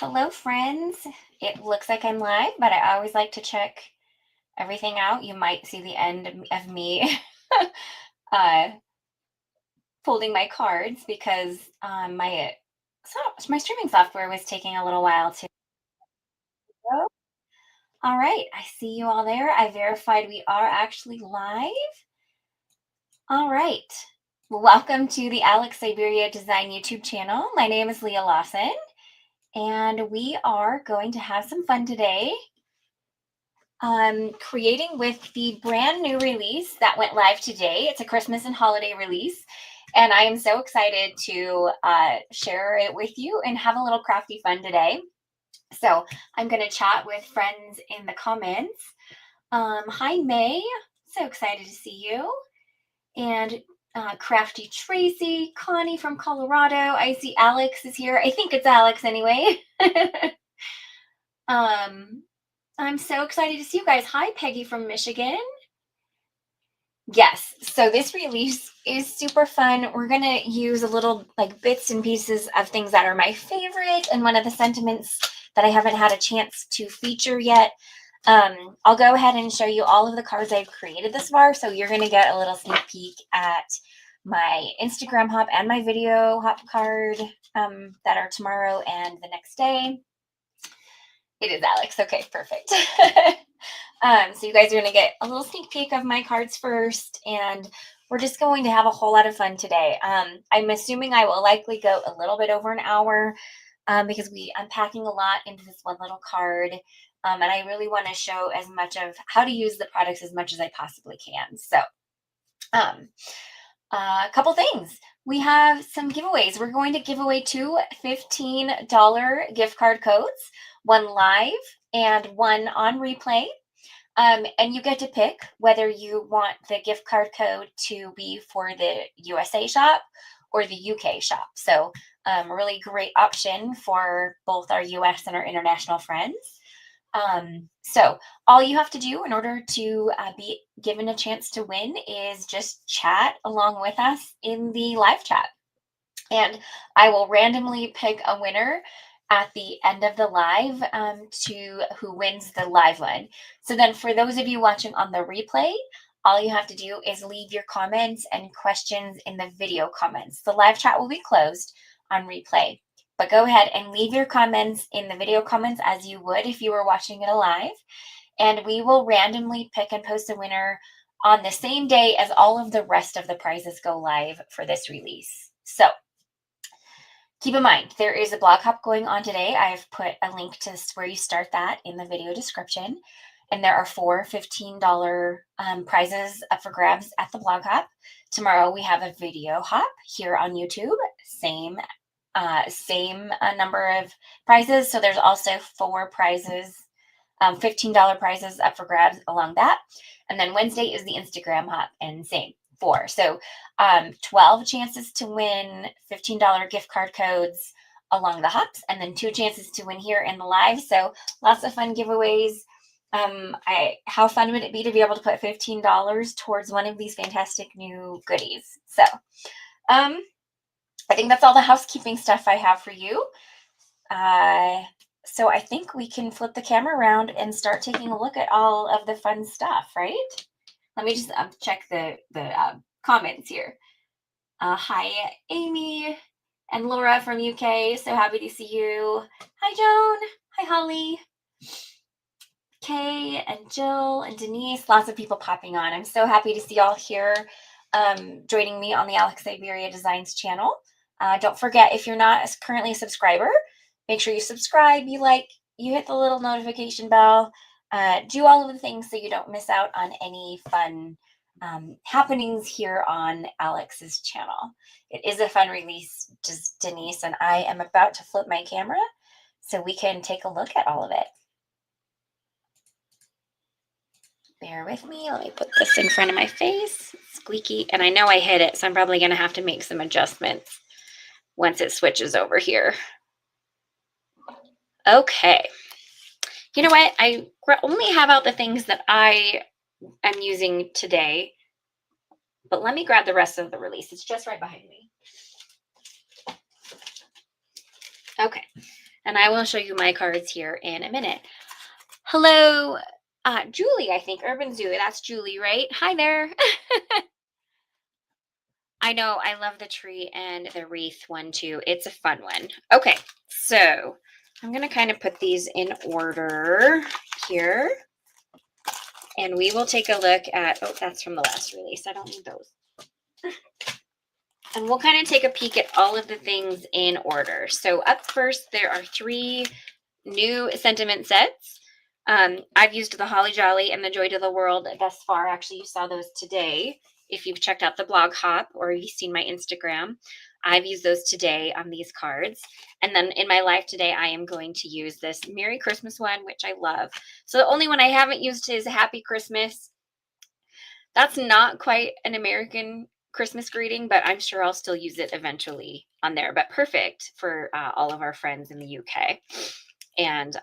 Hello, friends. It looks like I'm live, but I always like to check everything out. You might see the end of me uh, folding my cards because my streaming software was taking a little while to go. All right, I see you all there. I verified we are actually live. All right. Well, welcome to the Alex Syberia Design YouTube channel. My name is Leah Lawson, and we are going to have some fun today. Creating with the brand new release that went live today. It's a Christmas and holiday release, and I am so excited to share it with you and have a little crafty fun today. So I'm going to chat with friends in the comments. Hi, May. So excited to see you. And Crafty Tracy, Connie from Colorado. I see Alex is here. I think it's Alex anyway. I'm so excited to see you guys. Hi, Peggy from Michigan. Yes, so this release is super fun. We're going to use a little like bits and pieces of things that are my favorite and one of the sentiments that I haven't had a chance to feature yet. I'll go ahead and show you all of the cards I've created this far. So you're going to get a little sneak peek at my Instagram hop and my video hop card that are tomorrow and the next day. It is Alex. Okay, perfect. So you guys are going to get a little sneak peek of my cards first, and we're just going to have a whole lot of fun today. I'm assuming I will likely go a little bit over an hour because I'm packing a lot into this one little card, and I really want to show as much of how to use the products as much as I possibly can. So a couple things. We have some giveaways. We're going to give away two $15 gift card codes, one live and one on replay. And you get to pick whether you want the gift card code to be for the USA shop or the UK shop. So a really great option for both our US and our international friends. So all you have to do in order to be given a chance to win is just chat along with us in the live chat. And I will randomly pick a winner at the end of the live to who wins the live one. So then for those of you watching on the replay, all you have to do is leave your comments and questions in the video comments. The live chat will be closed on replay, but go ahead and leave your comments in the video comments as you would if you were watching it live. And we will randomly pick and post a winner on the same day as all of the rest of the prizes go live for this release. So keep in mind, there is a blog hop going on today. I've put a link to where you start that in the video description. And there are four $15 prizes up for grabs at the blog hop. Tomorrow we have a video hop here on YouTube. Same number of prizes. So there's also four prizes, $15 prizes up for grabs along that. And then Wednesday is the Instagram hop and same. So 12 chances to win $15 gift card codes along the hops, and then 2 chances to win here in the live. So lots of fun giveaways. How fun would it be to be able to put $15 towards one of these fantastic new goodies? So I think that's all the housekeeping stuff I have for you. So I think we can flip the camera around and start taking a look at all of the fun stuff, right? Let me just check the comments here. Hi, Amy and Laura from UK. So happy to see you. Hi, Joan. Hi, Holly. Kay and Jill and Denise. Lots of people popping on. I'm so happy to see y'all here joining me on the Alex Syberia Designs channel. Don't forget, if you're not currently a subscriber, make sure you subscribe, you like, you hit the little notification bell. Do all of the things so you don't miss out on any fun happenings here on Alex's channel. It is a fun release, just Denise, and I am about to flip my camera so we can take a look at all of it. Bear with me. Let me put this in front of my face. It's squeaky, and I know I hit it, so I'm probably going to have to make some adjustments once it switches over here. Okay. You know what? I only have out the things that I am using today, but let me grab the rest of the release. It's just right behind me. Okay. And I will show you my cards here in a minute. Hello, Julie, I think. Urban Zoo. That's Julie, right? Hi there. I know. I love the tree and the wreath one too. It's a fun one. Okay. So I'm going to kind of put these in order here. And we will take a look at, oh, that's from the last release. I don't need those. And we'll kind of take a peek at all of the things in order. So up first, there are 3 new sentiment sets. I've used the Holly Jolly and the Joy to the World thus far. Actually, you saw those today. If you've checked out the blog hop or you've seen my Instagram, I've used those today on these cards. And then in my live today, I am going to use this Merry Christmas one, which I love. So the only one I haven't used is Happy Christmas. That's not quite an American Christmas greeting, but I'm sure I'll still use it eventually on there. But perfect for all of our friends in the UK and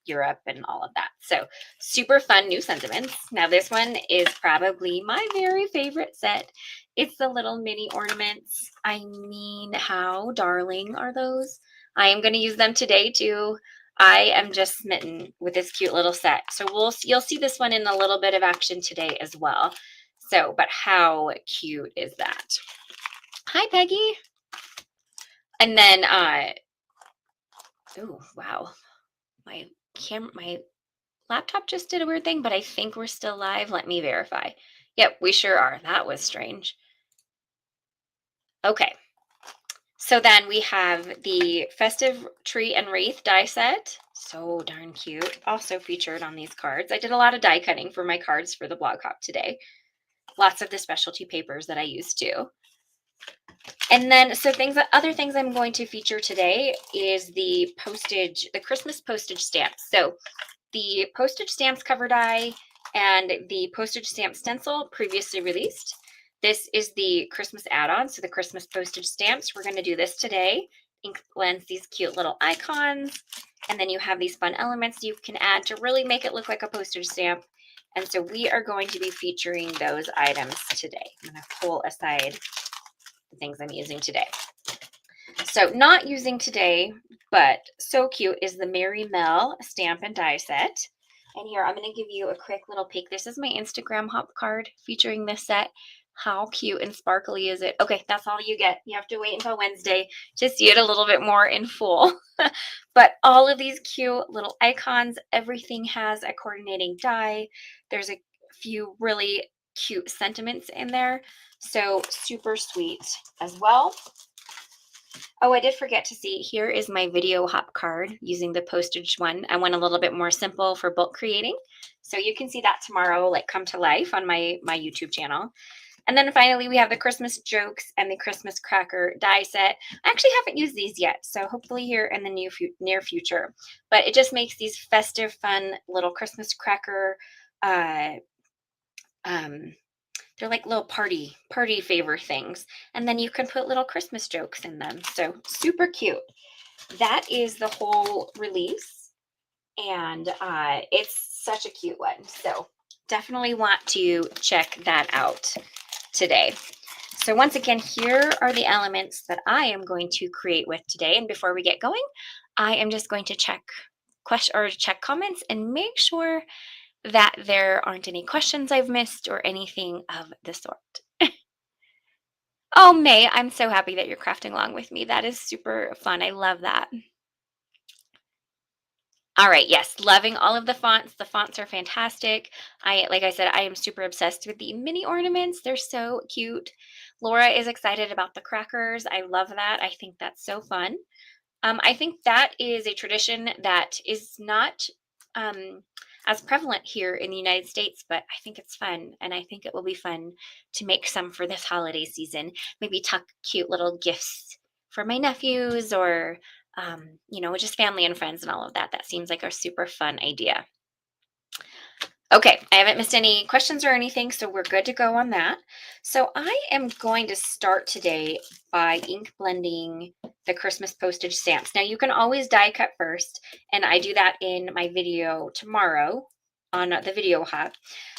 Europe and all of that. So super fun new sentiments. Now this one is probably my very favorite set. It's the little mini ornaments. I mean, how darling are those? I am going to use them today too. I am just smitten with this cute little set. So you'll see this one in a little bit of action today as well. So, but how cute is that? Hi, Peggy. And then, oh, wow. My laptop just did a weird thing, but I think we're still live. Let me verify. Yep, we sure are. That was strange. Okay. So then we have the festive tree and wreath die set. So darn cute. Also featured on these cards. I did a lot of die cutting for my cards for the blog hop today. Lots of the specialty papers that I use too. And then, so other things I'm going to feature today is the Christmas postage stamps. So the postage stamps cover die and the postage stamp stencil previously released. This is the Christmas add-on, so the Christmas postage stamps. We're going to do this today. Ink blends these cute little icons, and then you have these fun elements you can add to really make it look like a postage stamp. And so we are going to be featuring those items today. I'm going to pull aside the things I'm using today. So not using today, but so cute, is the Mary Mel stamp and die set. And here, I'm going to give you a quick little peek. This is my Instagram hop card featuring this set. How cute and sparkly is it? Okay, that's all you get. You have to wait until Wednesday to see it a little bit more in full. But all of these cute little icons, everything has a coordinating die. There's a few really cute sentiments in there. So super sweet as well. Oh, I did forget to see, here is my video hop card using the postage one. I went a little bit more simple for bulk creating. So you can see that tomorrow, like come to life on my YouTube channel. And then finally, we have the Christmas jokes and the Christmas cracker die set. I actually haven't used these yet, so hopefully here in the near future. But it just makes these festive, fun little Christmas cracker they're like little party favor things. And then you can put little Christmas jokes in them. So super cute. That is the whole release. And it's such a cute one. So definitely want to check that out today. So once again, here are the elements that I am going to create with today. And before we get going, I am just going to check comments and make sure that there aren't any questions I've missed or anything of the sort. Oh, May, I'm so happy that you're crafting along with me. That is super fun. I love that. All right, yes, loving all of the fonts. The fonts are fantastic. Like I said, I am super obsessed with the mini ornaments. They're so cute. Laura is excited about the crackers. I love that. I think that's so fun. I think that is a tradition that is not as prevalent here in the United States, but I think it's fun. And I think it will be fun to make some for this holiday season. Maybe tuck cute little gifts for my nephews or, just family and friends and all of that. That seems like a super fun idea. Okay, I haven't missed any questions or anything, so we're good to go on that. So I am going to start today by ink blending the Christmas postage stamps. Now you can always die cut first, and I do that in my video tomorrow on the video hub.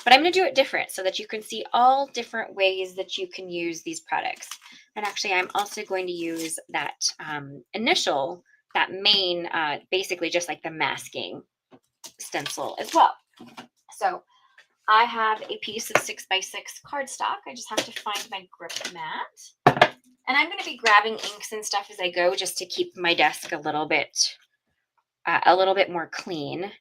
But I'm going to do it different so that you can see all different ways that you can use these products. And actually, I'm also going to use that initial that main, basically just like the masking stencil as well. So I have a piece of 6x6 cardstock. I just have to find my grip mat. And I'm going to be grabbing inks and stuff as I go just to keep my desk a little bit more clean.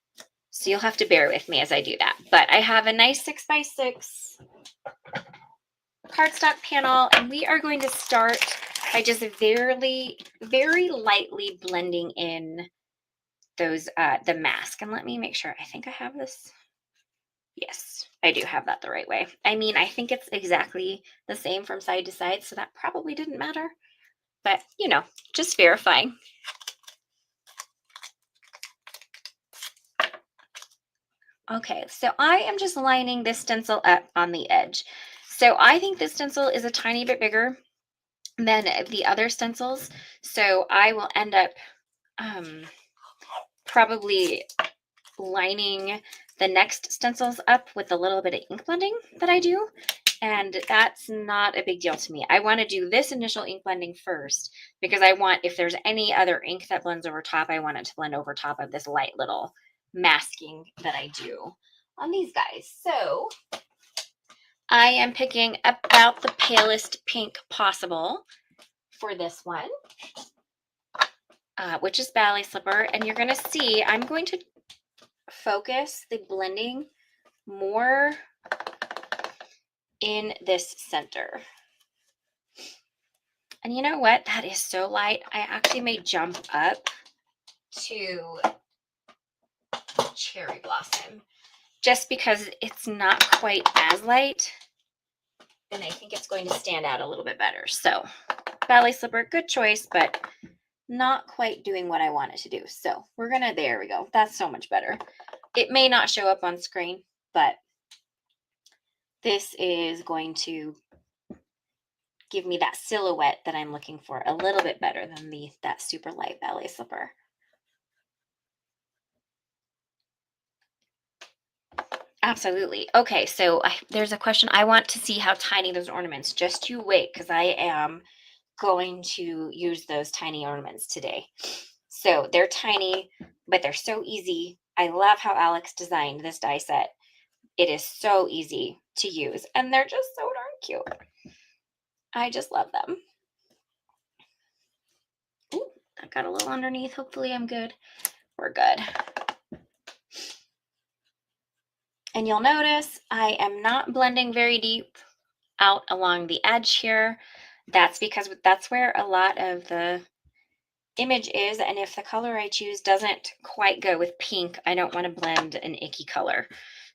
So you'll have to bear with me as I do that. But I have a nice 6x6 cardstock panel, and we are going to start by just very, very lightly blending in those the mask. And let me make sure. I think I have this. Yes, I do have that the right way. I mean, I think it's exactly the same from side to side, so that probably didn't matter. But, you know, just verifying. Okay, so I am just lining this stencil up on the edge. So I think this stencil is a tiny bit bigger than the other stencils. So I will end up probably lining the next stencils up with a little bit of ink blending that I do. And that's not a big deal to me. I want to do this initial ink blending first because I want, if there's any other ink that blends over top, I want it to blend over top of this light little masking that I do on these guys. So I am picking about the palest pink possible for this one, which is Ballet Slipper. And you're going to see I'm going to focus the blending more in this center. And you know what? That is so light. I actually may jump up to Cherry Blossom just because it's not quite as light. And I think it's going to stand out a little bit better. So Ballet Slipper, good choice, but not quite doing what I want it to do. So we're going to, there we go. That's so much better. It may not show up on screen, but this is going to give me that silhouette that I'm looking for a little bit better than that super light Ballet Slipper. Absolutely. Okay, so there's a question. I want to see how tiny those ornaments. Just you wait, because I am going to use those tiny ornaments today. So they're tiny, but they're so easy. I love how Alex designed this die set. It is so easy to use, and they're just so darn cute. I just love them. Ooh, that got a little underneath. Hopefully I'm good. We're good. And you'll notice I am not blending very deep out along the edge here. That's because that's where a lot of the image is. And if the color I choose doesn't quite go with pink, I don't want to blend an icky color.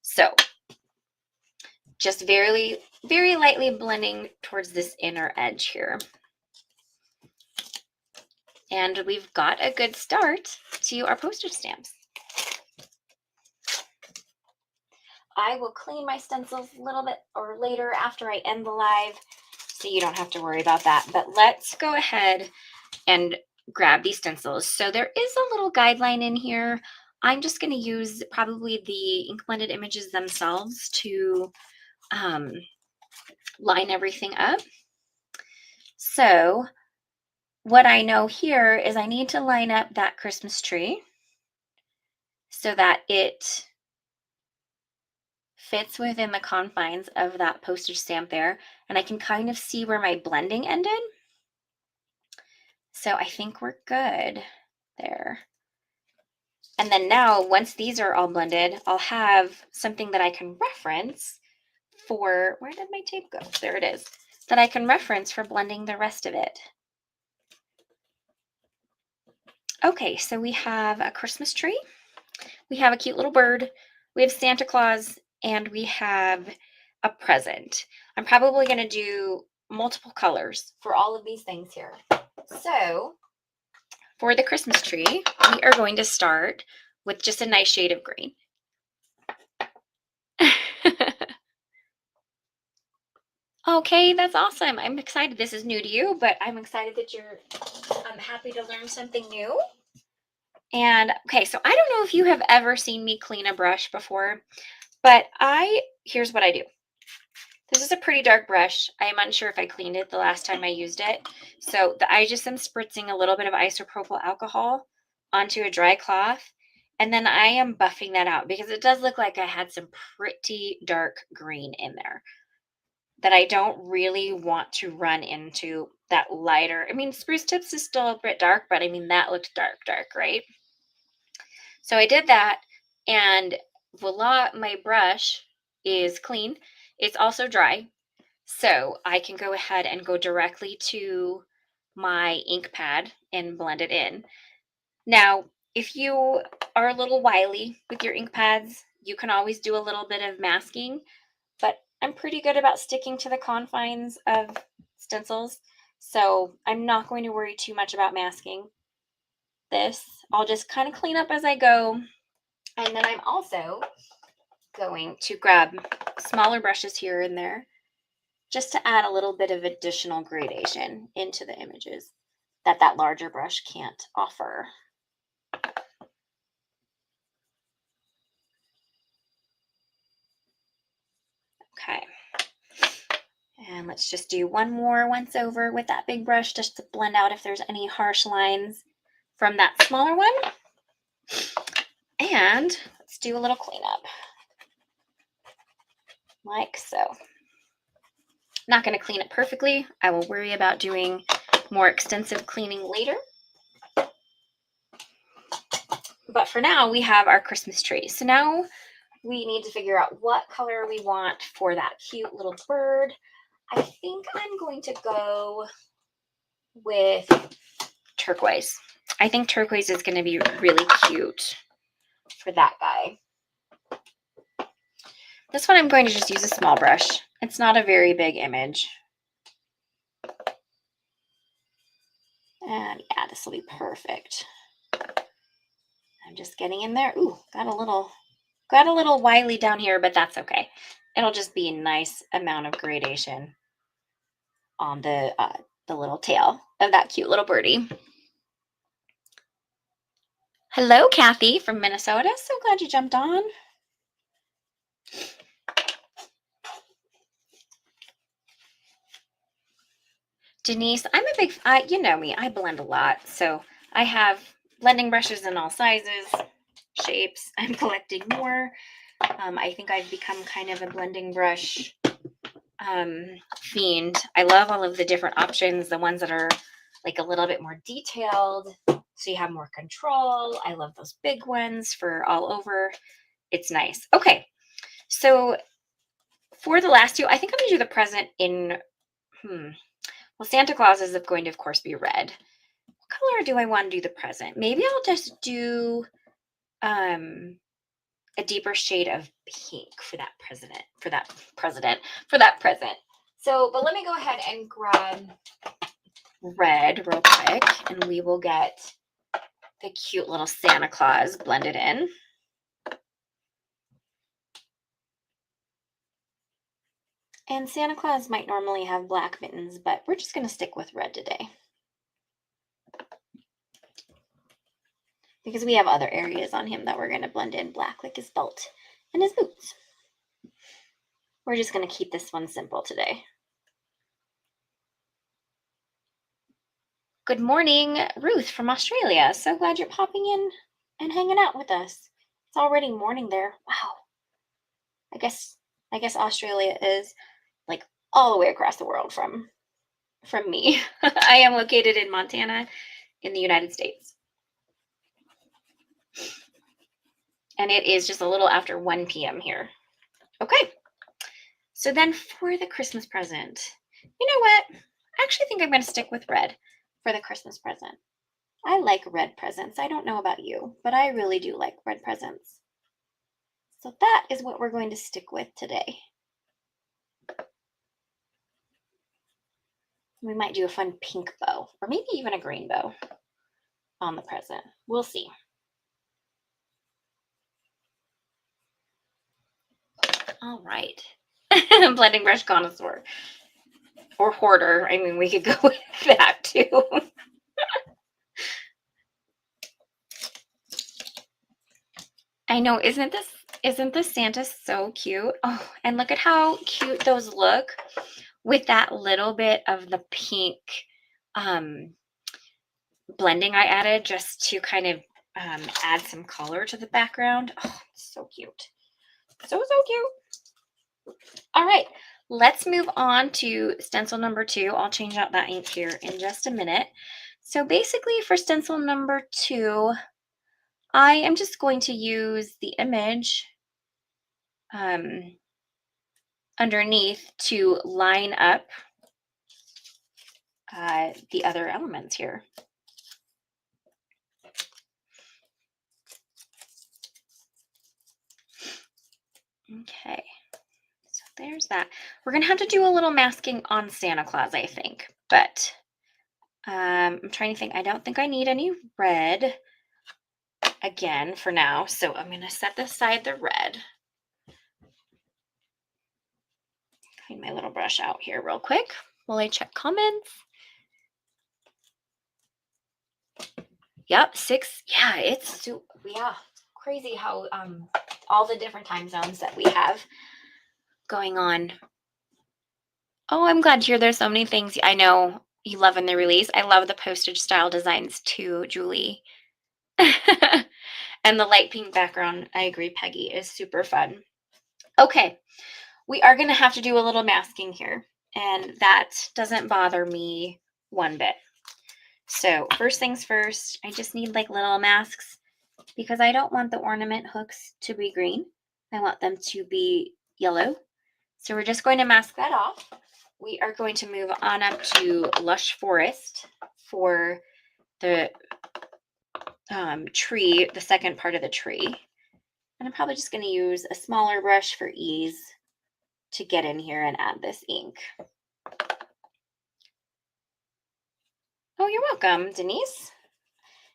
So just very, very lightly blending towards this inner edge here. And we've got a good start to our postage stamps. I will clean my stencils a little bit or later after I end the live, so you don't have to worry about that. But let's go ahead and grab these stencils. So there is a little guideline in here. I'm just going to use probably the ink blended images themselves to line everything up. So what I know here is I need to line up that Christmas tree so that it fits within the confines of that postage stamp there, and I can kind of see where my blending ended. So I think we're good there. And then now, once these are all blended, I'll have something that I can reference for, where did my tape go? There it is, that I can reference for blending the rest of it. Okay, so we have a Christmas tree, we have a cute little bird, we have Santa Claus, and we have a present. I'm probably going to do multiple colors for all of these things here. So for the Christmas tree, we are going to start with just a nice shade of green. Okay, that's awesome. I'm excited. This is new to you, but I'm excited that you're happy to learn something new. And okay, so I don't know if you have ever seen me clean a brush before, but here's what I do. This is a pretty dark brush. I am unsure if I cleaned it the last time I used it. So I just am spritzing a little bit of isopropyl alcohol onto a dry cloth. And then I am buffing that out because it does look like I had some pretty dark green in there that I don't really want to run into that lighter. I mean, spruce tips is still a bit dark, but I mean, that looked dark, dark, right? So I did that, and voila, my brush is clean. It's also dry. So I can go ahead and go directly to my ink pad and blend it in. Now, if you are a little wily with your ink pads, you can always do a little bit of masking, but I'm pretty good about sticking to the confines of stencils. So I'm not going to worry too much about masking this. I'll just kind of clean up as I go. And then I'm also going to grab smaller brushes here and there just to add a little bit of additional gradation into the images that larger brush can't offer. Okay. And let's just do one more once over with that big brush just to blend out if there's any harsh lines from that smaller one. And let's do a little cleanup. Like so. Not going to clean it perfectly. I will worry about doing more extensive cleaning later. But for now, we have our Christmas tree. So now we need to figure out what color we want for that cute little bird. I think I'm going to go with turquoise. I think turquoise is going to be really cute for that guy. This one I'm going to just use a small brush. It's not a very big image. And yeah, this will be perfect. I'm just getting in there. Ooh, got a little wily down here, but that's okay. It'll just be a nice amount of gradation on the little tail of that cute little birdie. Hello, Kathy from Minnesota. So glad you jumped on. Denise, I'm a big, you know me, I blend a lot. So I have blending brushes in all sizes, shapes. I'm collecting more. I think I've become kind of a blending brush fiend. I love all of the different options, the ones that are like a little bit more detailed, so you have more control. I love those big ones for all over. It's nice. Okay, so for the last two, I think I'm gonna do the present in, well, Santa Claus is going to, of course, be red. What color do I want to do the present? Maybe I'll just do a deeper shade of pink for that present. So, but let me go ahead and grab red real quick, and we will get the cute little Santa Claus blended in. And Santa Claus might normally have black mittens, but we're just going to stick with red today, because we have other areas on him that we're going to blend in black, like his belt and his boots. We're just going to keep this one simple today. Good morning, Ruth from Australia. So glad you're popping in and hanging out with us. It's already morning there. Wow. I guess Australia is like all the way across the world from me. I am located in Montana in the United States. And it is just a little after 1 p.m. here. Okay. So then for the Christmas present, you know what? I actually think I'm going to stick with red for the Christmas present. I like red presents. I don't know about you, but I really do like red presents. So that is what we're going to stick with today. We might do a fun pink bow, or maybe even a green bow on the present. We'll see. All right. Blending brush connoisseur. Or hoarder. I mean, we could go with that too. I know, isn't this Isn't the Santa so cute? Oh, and look at how cute those look with that little bit of the pink um, blending I added just to kind of add some color to the background. Oh, so cute. So, so cute. All right, let's move on to stencil number 2. I'll change out that ink here in just a minute. So basically for stencil number 2, I am just going to use the image um, underneath to line up the other elements here. Okay, so there's that. We're gonna have to do a little masking on Santa Claus, I think, but I'm trying to think. I don't think I need any red again for now, so I'm gonna set aside the red. Clean my little brush out here real quick while I check comments. Yep, 6. Yeah, it's crazy how all the different time zones that we have going on. Oh, I'm glad to hear there's so many things I know you love in the release. I love the postage style designs too, Julie. And the light pink background, I agree, Peggy, is super fun. Okay, we are going to have to do a little masking here, and that doesn't bother me one bit. So first things first, I just need like little masks because I don't want the ornament hooks to be green. I want them to be yellow. So we're just going to mask that off. We are going to move on up to Lush Forest for the tree, the second part of the tree. And I'm probably just going to use a smaller brush for ease to get in here and add this ink. Oh, you're welcome, Denise.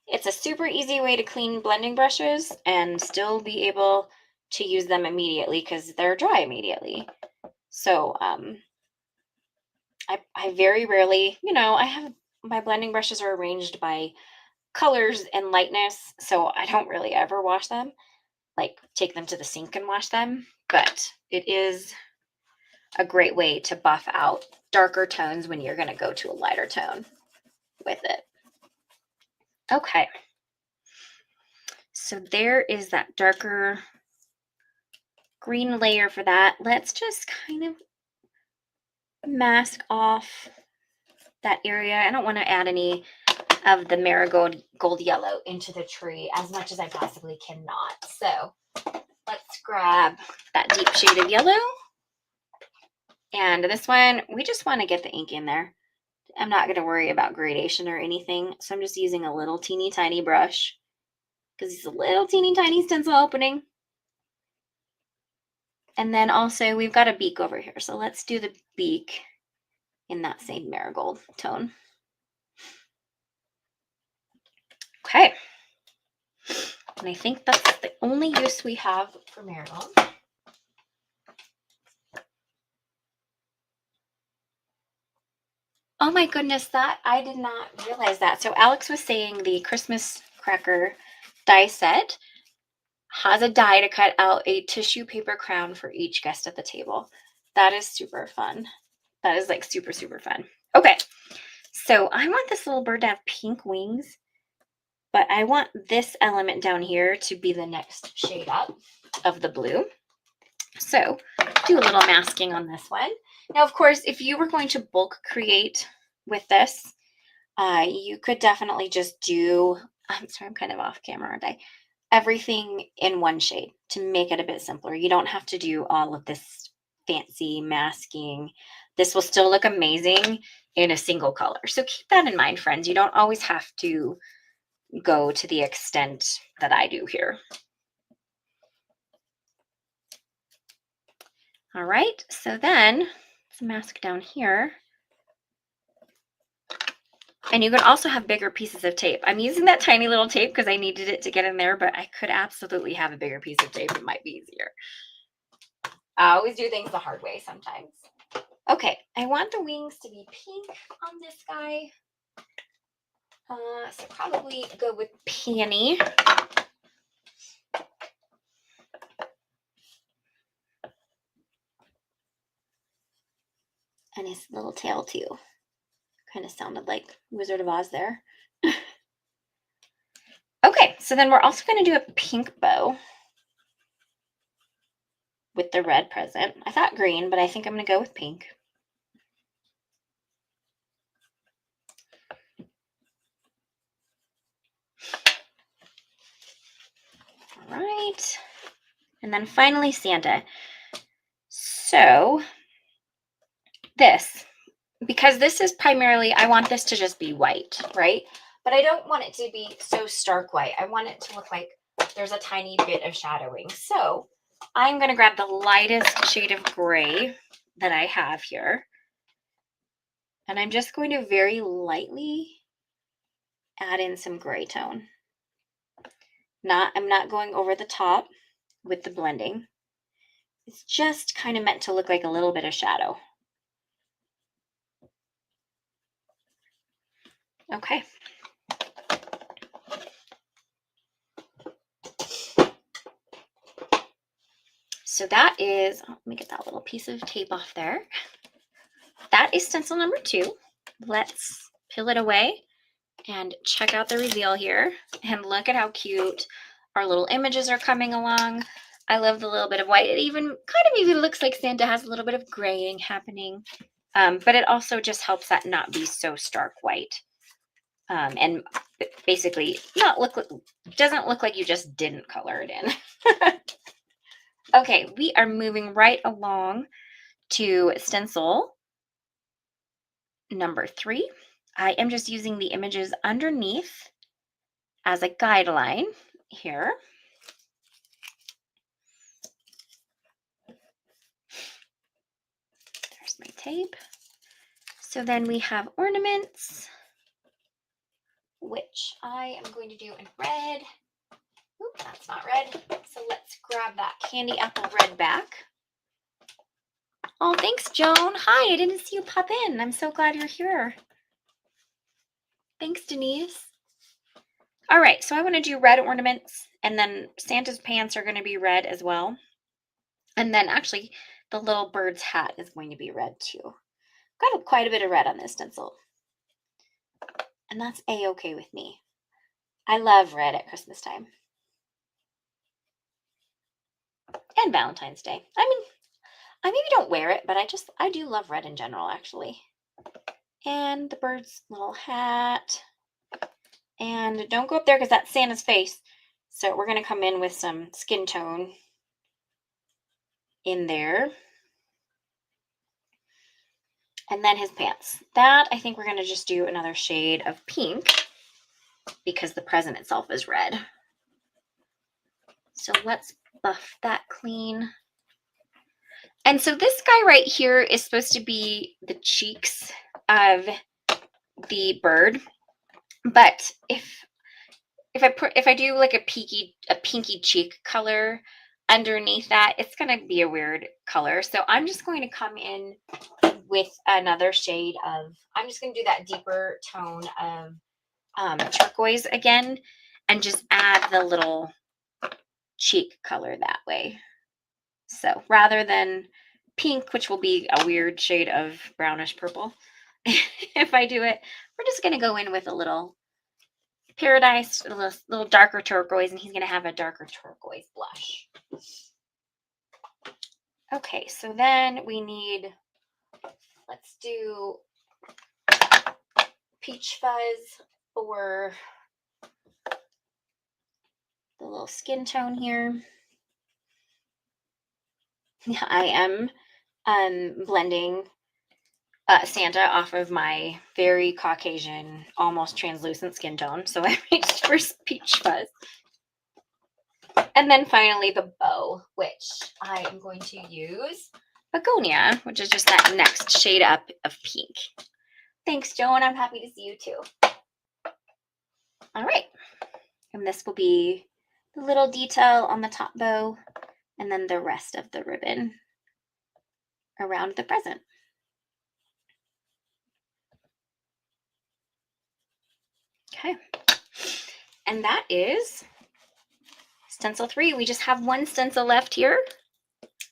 It's a super easy way to clean blending brushes and still be able to use them immediately because they're dry immediately. So I very rarely, I have my blending brushes are arranged by colors and lightness, so I don't really ever wash them, like take them to the sink and wash them, but it is a great way to buff out darker tones when you're going to go to a lighter tone with it. Okay. So there is that darker green layer for that. Let's just kind of mask off that area. I don't want to add any of the marigold gold yellow into the tree as much as I possibly cannot. So let's grab that deep shade of yellow. And this one, we just want to get the ink in there. I'm not going to worry about gradation or anything. So I'm just using a little teeny tiny brush because it's a little teeny tiny stencil opening. And then also we've got a beak over here. So let's do the beak in that same marigold tone. Okay. And I think that's the only use we have for marigold. Oh my goodness, that I did not realize that. So Alex was saying the Christmas cracker die set has a die to cut out a tissue paper crown for each guest at the table. That is super fun. That is like super, super fun. Okay, so I want this little bird to have pink wings, but I want this element down here to be the next shade up of the blue. So do a little masking on this one. Now, of course, if you were going to bulk create with this, you could definitely just do, I'm sorry, I'm kind of off camera, aren't I? Everything in one shade to make it a bit simpler. You don't have to do all of this fancy masking. This will still look amazing in a single color. So keep that in mind, friends. You don't always have to go to the extent that I do here. All right, so then let's mask down here. And you can also have bigger pieces of tape. I'm using that tiny little tape because I needed it to get in there, but I could absolutely have a bigger piece of tape. It might be easier. I always do things the hard way sometimes. Okay, I want the wings to be pink on this guy. So probably go with peony. And his little tail too. Kind of sounded like Wizard of Oz there. Okay, so then we're also going to do a pink bow with the red present. I thought green, but I think I'm going to go with pink. All right. And then finally Santa. So this, because this is primarily, I want this to just be white, right? But I don't want it to be so stark white. I want it to look like there's a tiny bit of shadowing. So I'm going to grab the lightest shade of gray that I have here. And I'm just going to very lightly add in some gray tone. I'm not going over the top with the blending. It's just kind of meant to look like a little bit of shadow. Okay. So that is, let me get that little piece of tape off there. That is stencil number 2. Let's peel it away and check out the reveal here. And look at how cute our little images are coming along. I love the little bit of white. It even kind of even looks like Santa has a little bit of graying happening. But it also just helps that not be so stark white. And basically doesn't look like you just didn't color it in. Okay, we are moving right along to stencil number 3. I am just using the images underneath as a guideline here. There's my tape. So then we have ornaments, which I am going to do in red. Oop, that's not red. So let's grab that candy apple red back. Oh, thanks, Joan. Hi, I didn't see you pop in. I'm so glad you're here. Thanks, Denise. All right, so I want to do red ornaments, and then Santa's pants are going to be red as well. And then actually the little bird's hat is going to be red too. Got quite a bit of red on this stencil. And that's a-okay with me. I love red at Christmas time. And Valentine's Day. I mean, I maybe don't wear it, but I do love red in general, actually. And the bird's little hat. And don't go up there because that's Santa's face. So we're going to come in with some skin tone in there. And then his pants. That, I think we're going to just do another shade of pink because the present itself is red. So let's buff that clean. And so this guy right here is supposed to be the cheeks of the bird. But if I do like a pinky cheek color underneath that, it's going to be a weird color. So I'm just going to come in with another shade of, I'm just going to do that deeper tone of turquoise again and just add the little cheek color that way. So rather than pink, which will be a weird shade of brownish purple, if I do it, we're just going to go in with a little paradise, a little darker turquoise, and he's going to have a darker turquoise blush. Okay, so then we need, let's do peach fuzz for the little skin tone here. I am blending Santa off of my very Caucasian, almost translucent skin tone. So I reached for peach fuzz. And then finally the bow, which I am going to use begonia, which is just that next shade up of pink. Thanks, Joan. I'm happy to see you too. All right. And this will be the little detail on the top bow and then the rest of the ribbon around the present. Okay. And that is stencil 3. We just have one stencil left here.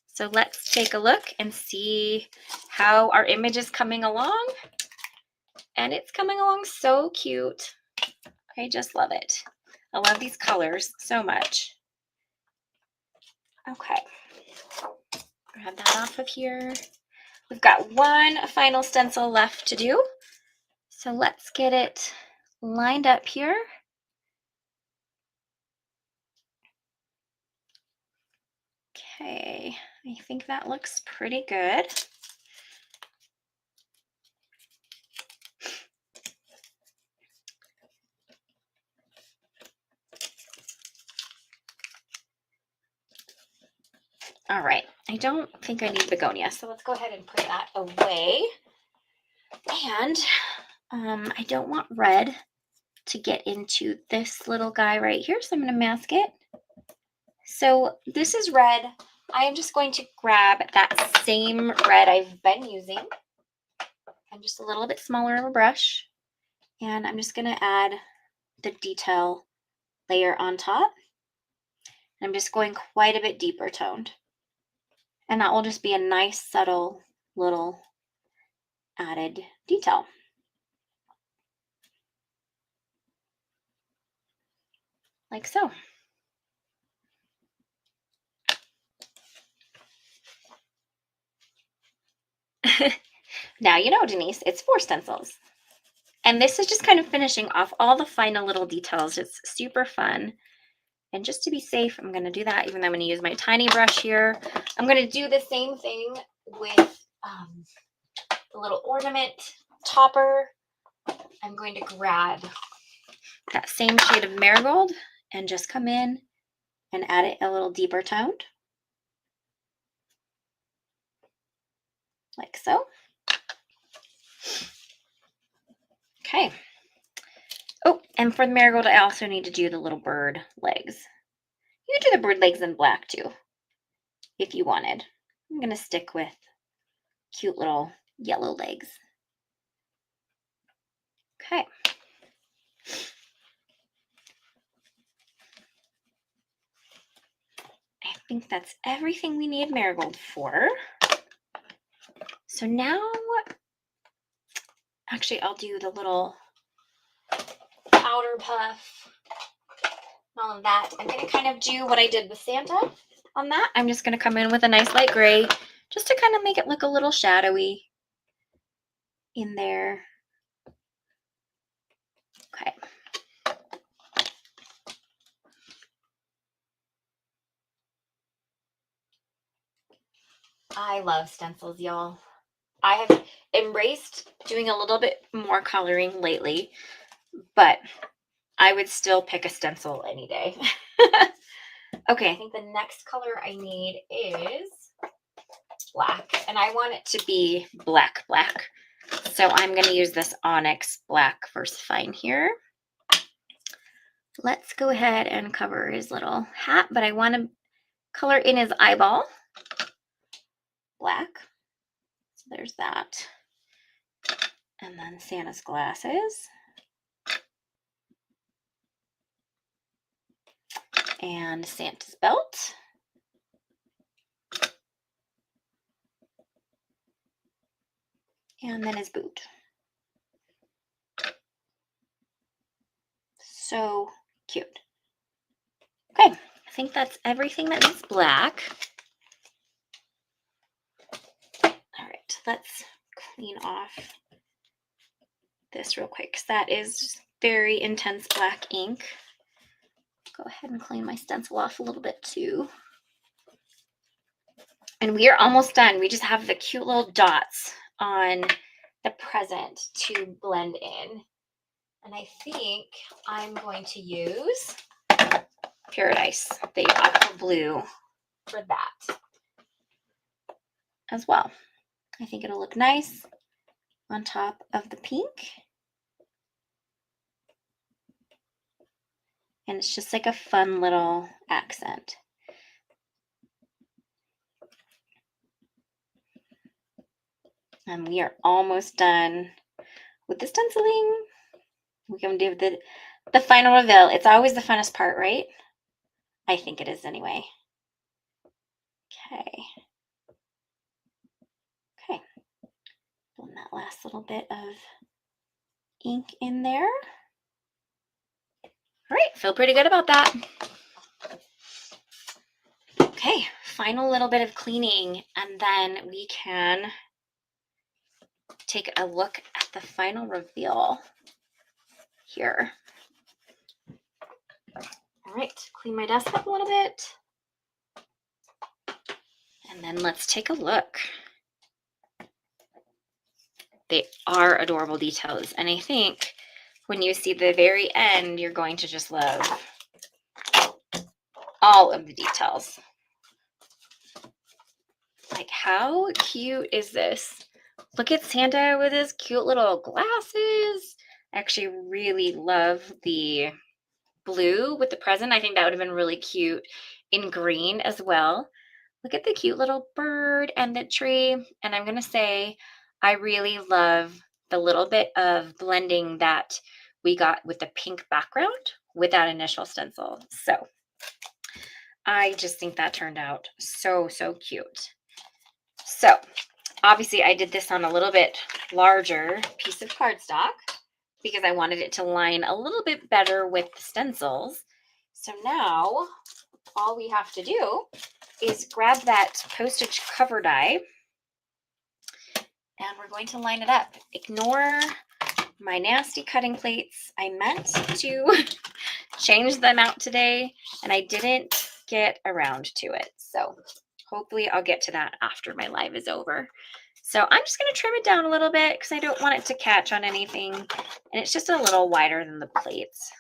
So let's take a look and see how our image is coming along. And it's coming along so cute. I just love it. I love these colors so much. Okay, grab that off of here. We've got one final stencil left to do. So let's get it lined up here. Okay, I think that looks pretty good. All right, I don't think I need begonia, so let's go ahead and put that away. And I don't want red to get into this little guy right here, so I'm going to mask it. So this is red. I am just going to grab that same red I've been using and just a little bit smaller of a brush. And I'm just going to add the detail layer on top. And I'm just going quite a bit deeper toned. And that will just be a nice, subtle little added detail. Like so. Now you know, Denise, it's 4 stencils. And this is just kind of finishing off all the final little details. It's super fun. And just to be safe, I'm going to do that, even though I'm going to use my tiny brush here. I'm going to do the same thing with the little ornament topper. I'm going to grab that same shade of marigold and just come in and add it a little deeper toned. Like so. Okay. Oh, and for the marigold, I also need to do the little bird legs. You could do the bird legs in black too, if you wanted. I'm going to stick with cute little yellow legs. Okay. I think that's everything we need marigold for. So now, actually, I'll do the little powder puff, all of that. I'm going to kind of do what I did with Santa on that. I'm just going to come in with a nice light gray just to kind of make it look a little shadowy in there. Okay. I love stencils, y'all. I have embraced doing a little bit more coloring lately, but I would still pick a stencil any day. Okay, I think the next color I need is black, and I want it to be black. So I'm going to use this Onyx Black VersaFine here. Let's go ahead and cover his little hat, but I want to color in his eyeball black. So there's that. And then Santa's glasses. And Santa's belt. And then his boot. So cute. Okay, I think that's everything that needs black. All right, let's clean off this real quick because that is very intense black ink. Go ahead and clean my stencil off a little bit too. And we are almost done. We just have the cute little dots on the present to blend in. And I think I'm going to use Paradise, the aqua blue, for that as well. I think it'll look nice on top of the pink. And it's just like a fun little accent. And we are almost done with the stenciling. We're going to do the final reveal. It's always the funnest part, right? I think it is anyway. Okay. Okay. Blend that last little bit of ink in there. All right, feel pretty good about that. Okay, final little bit of cleaning, and then we can take a look at the final reveal here. All right, clean my desk up a little bit. And then let's take a look. They are adorable details, and I think when you see the very end, you're going to just love all of the details. Like, how cute is this? Look at Santa with his cute little glasses. I actually really love the blue with the present. I think that would have been really cute in green as well. Look at the cute little bird and the tree. And I'm going to say I really love the little bit of blending that we got with the pink background with that initial stencil. So I just think that turned out so, so cute. So obviously I did this on a little bit larger piece of cardstock because I wanted it to line a little bit better with the stencils. So now all we have to do is grab that postage cover die and we're going to line it up. Ignore my nasty cutting plates. I meant to change them out today and I didn't get around to it. So hopefully I'll get to that after my live is over. So I'm just going to trim it down a little bit because I don't want it to catch on anything. And it's just a little wider than the plates.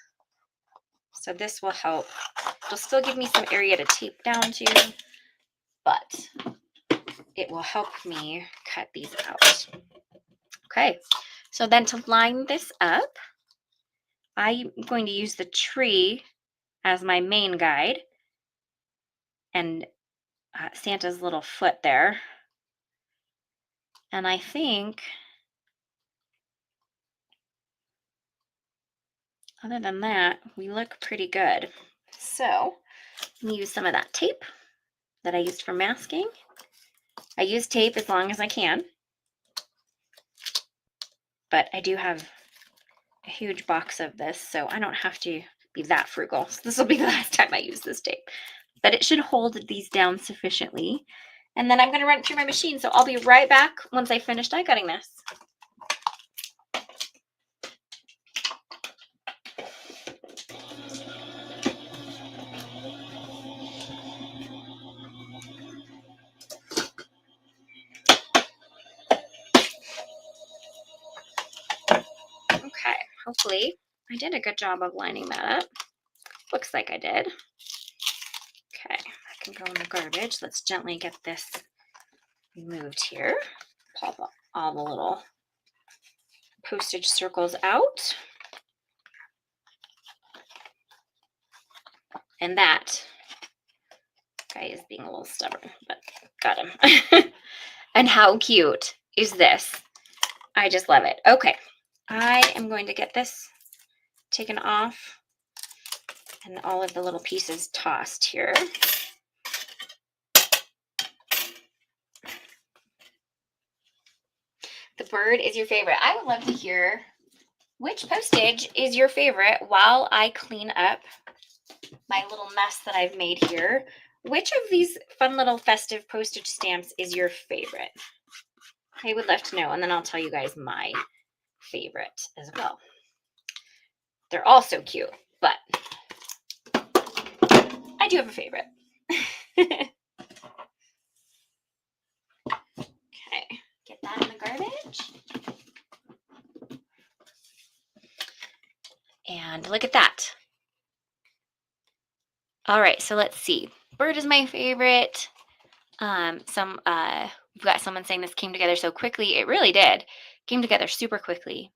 So this will help. It'll still give me some area to tape down to, but it will help me cut these out. Okay, so then to line this up, I'm going to use the tree as my main guide and Santa's little foot there. And I think, other than that, we look pretty good. So I'm going to use some of that tape that I used for masking. I use tape as long as I can, but I do have a huge box of this, so I don't have to be that frugal. So this will be the last time I use this tape, but it should hold these down sufficiently. And then I'm going to run it through my machine, so I'll be right back once I finish die cutting this. Okay, hopefully I did a good job of lining that up. Looks like I did. Okay, I can go in the garbage. Let's gently get this removed here. Pop all the little postage circles out. And that guy is being a little stubborn, but got him. And how cute is this? I just love it. Okay, I am going to get this taken off and all of the little pieces tossed here. The bird is your favorite. I would love to hear which postage is your favorite while I clean up my little mess that I've made here. Which of these fun little festive postage stamps is your favorite? I would love to know, and then I'll tell you guys my favorite as well. They're all so cute, but I do have a favorite. Okay, get that in the garbage. And look at that. All right, so let's see. Bird is my favorite. We've got someone saying this came together so quickly. It really did. Came together super quickly.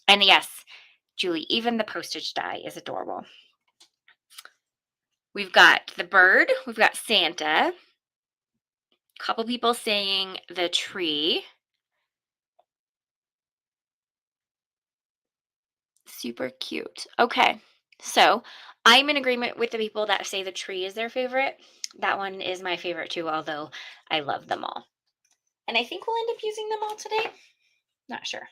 And yes, Julie, even the postage die is adorable. We've got the bird. We've got Santa. A couple people saying the tree. Super cute. Okay, so I'm in agreement with the people that say the tree is their favorite. That one is my favorite too, although I love them all. And I think we'll end up using them all today. Not sure.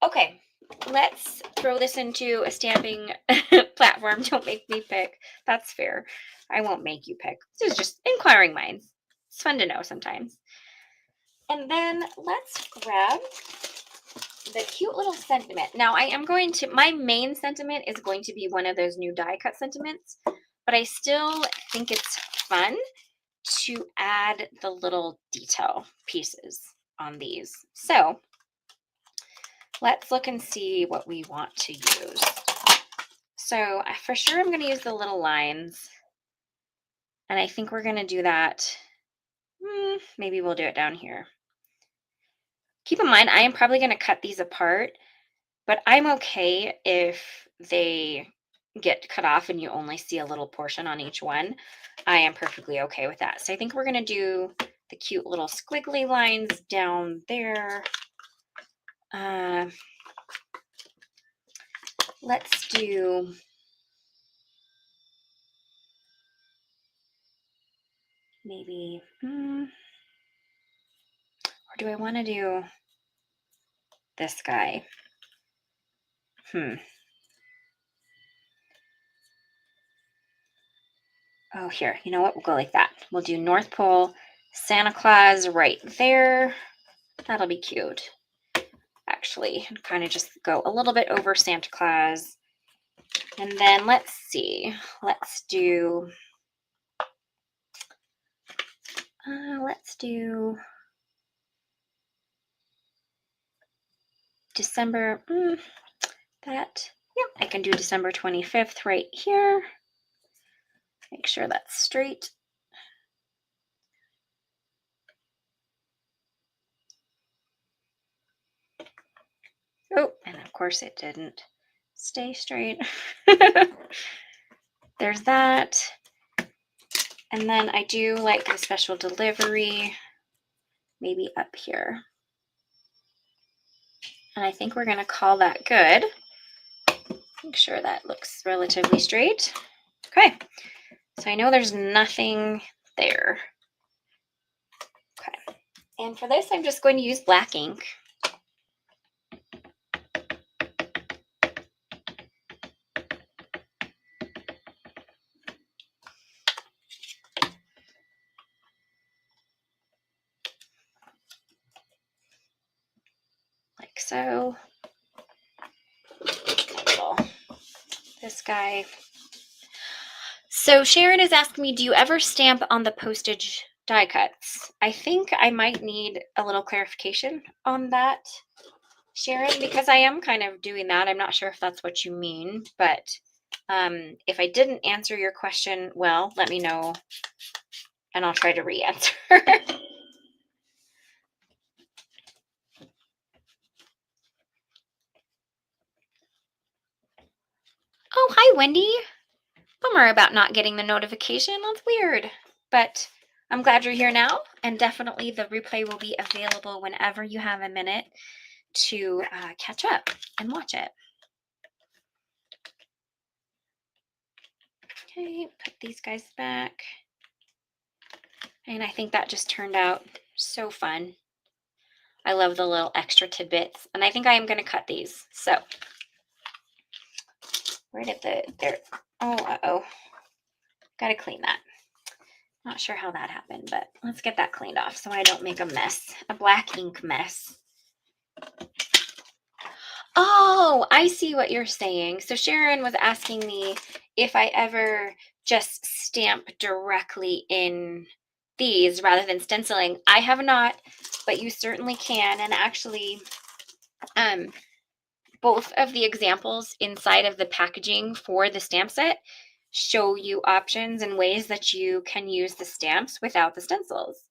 Okay, let's throw this into a stamping platform. Don't make me pick. That's fair. I won't make you pick. This is just inquiring minds. It's fun to know sometimes. And then let's grab the cute little sentiment. Now I am going to, my main sentiment is going to be one of those new die cut sentiments, but I still think it's fun to add the little detail pieces on these. So let's look and see what we want to use. So for sure I'm going to use the little lines, and I think we're going to do that. Maybe we'll do it down here. Keep in mind, I am probably going to cut these apart, but I'm okay if they get cut off and you only see a little portion on each one. I am perfectly okay with that. So I think we're going to do the cute little squiggly lines down there. Let's do maybe, or do I want to do this guy? Oh, here, you know what? We'll go like that. We'll do North Pole, Santa Claus right there. That'll be cute. Actually, kind of just go a little bit over Santa Claus. And then let's see. Let's do December. Yeah, I can do December 25th right here. Make sure that's straight. Oh, and of course it didn't stay straight. There's that. And then I do like the special delivery, maybe up here. And I think we're going to call that good. Make sure that looks relatively straight. Okay, so I know there's nothing there. Okay, and for this, I'm just going to use black ink. Like so. This guy. So Sharon is asking me, do you ever stamp on the postage die cuts? I think I might need a little clarification on that, Sharon, because I am kind of doing that. I'm not sure if that's what you mean, but if I didn't answer your question well, let me know and I'll try to re-answer. Oh, hi, Wendy. Bummer about not getting the notification. That's weird. But I'm glad you're here now, and definitely the replay will be available whenever you have a minute to catch up and watch it. Okay, put these guys back. And I think that just turned out so fun. I love the little extra tidbits, and I think I am going to cut these. So, right at there. Oh, got to clean that. Not sure how that happened, but let's get that cleaned off so I don't make a mess, a black ink mess. Oh, I see what you're saying. So Sharon was asking me if I ever just stamp directly in these rather than stenciling. I have not, but you certainly can. And actually, both of the examples inside of the packaging for the stamp set show you options and ways that you can use the stamps without the stencils.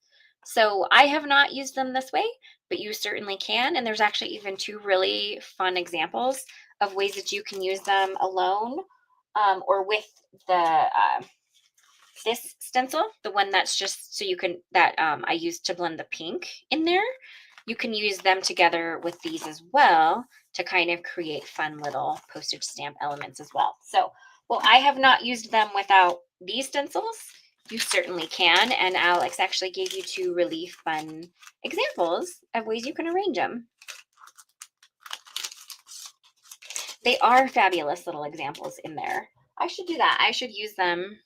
So I have not used them this way, but you certainly can. And there's actually even two really fun examples of ways that you can use them alone or with the this stencil, the one that's just so you can, that I used to blend the pink in there. You can use them together with these as well to kind of create fun little postage stamp elements as well. So, well, I have not used them without these stencils. You certainly can. And Alex actually gave you two really fun examples of ways you can arrange them. They are fabulous little examples in there. I should do that. I should use them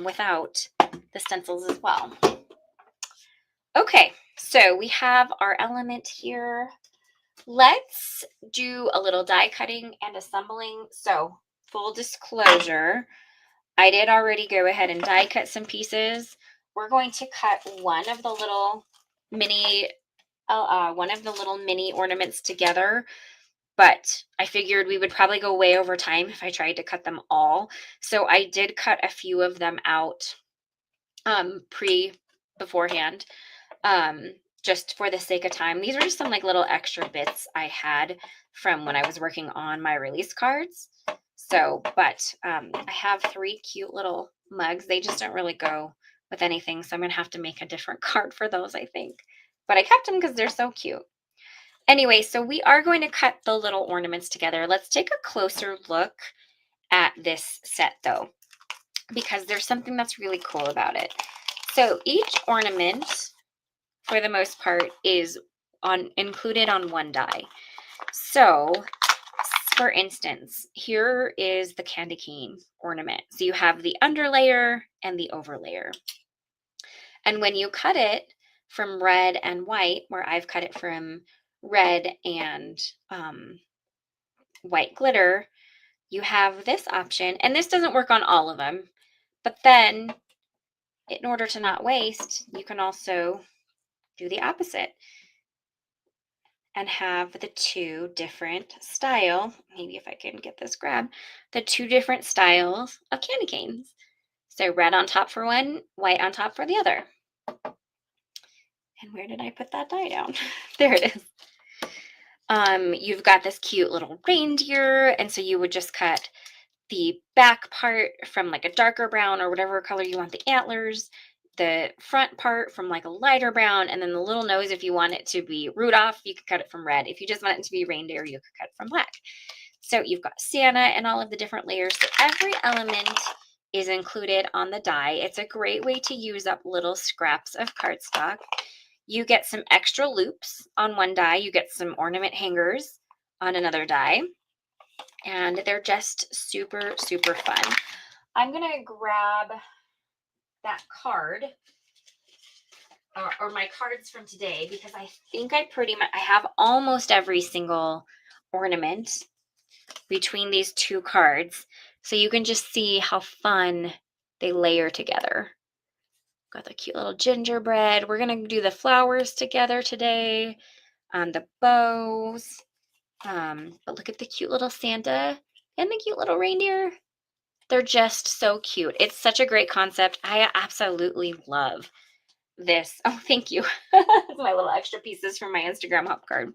without the stencils as well. Okay, so we have our element here. Let's do a little die cutting and assembling. So full disclosure, I did already go ahead and die cut some pieces. We're going to cut one of the little mini ornaments together, but I figured we would probably go way over time if I tried to cut them all. So I did cut a few of them out beforehand, just for the sake of time. These are just some like little extra bits I had from when I was working on my release cards. So, but I have 3 cute little mugs. They just don't really go with anything, so I'm gonna have to make a different card for those, I think. But I kept them because they're so cute. Anyway, so we are going to cut the little ornaments together. Let's take a closer look at this set though, because there's something that's really cool about it. So each ornament, for the most part, is included on one die. So for instance, here is the candy cane ornament. So you have the underlayer and the overlayer. And when you cut it from red and white, where I've cut it from red and white glitter, you have this option. And this doesn't work on all of them. But then, in order to not waste, you can also do the opposite and have the 2 different style, maybe if I can get this grabbed, the 2 different styles of candy canes. So red on top for one, white on top for the other. And where did I put that die down? There it is. You've got this cute little reindeer, and so you would just cut the back part from like a darker brown or whatever color you want the antlers, the front part from like a lighter brown, and then the little nose, if you want it to be Rudolph, you could cut it from red. If you just want it to be reindeer, you could cut it from black. So you've got Santa and all of the different layers. So every element is included on the die. It's a great way to use up little scraps of cardstock. You get some extra loops on one die. You get some ornament hangers on another die. And they're just super, super fun. I'm going to grab that card or my cards from today, because I think I have almost every single ornament between these 2 cards. So you can just see how fun they layer together. Got the cute little gingerbread. We're going to do the flowers together today, the bows. But look at the cute little Santa and the cute little reindeer. They're just so cute. It's such a great concept. I absolutely love this. Oh, thank you. My little extra pieces from my Instagram hop card.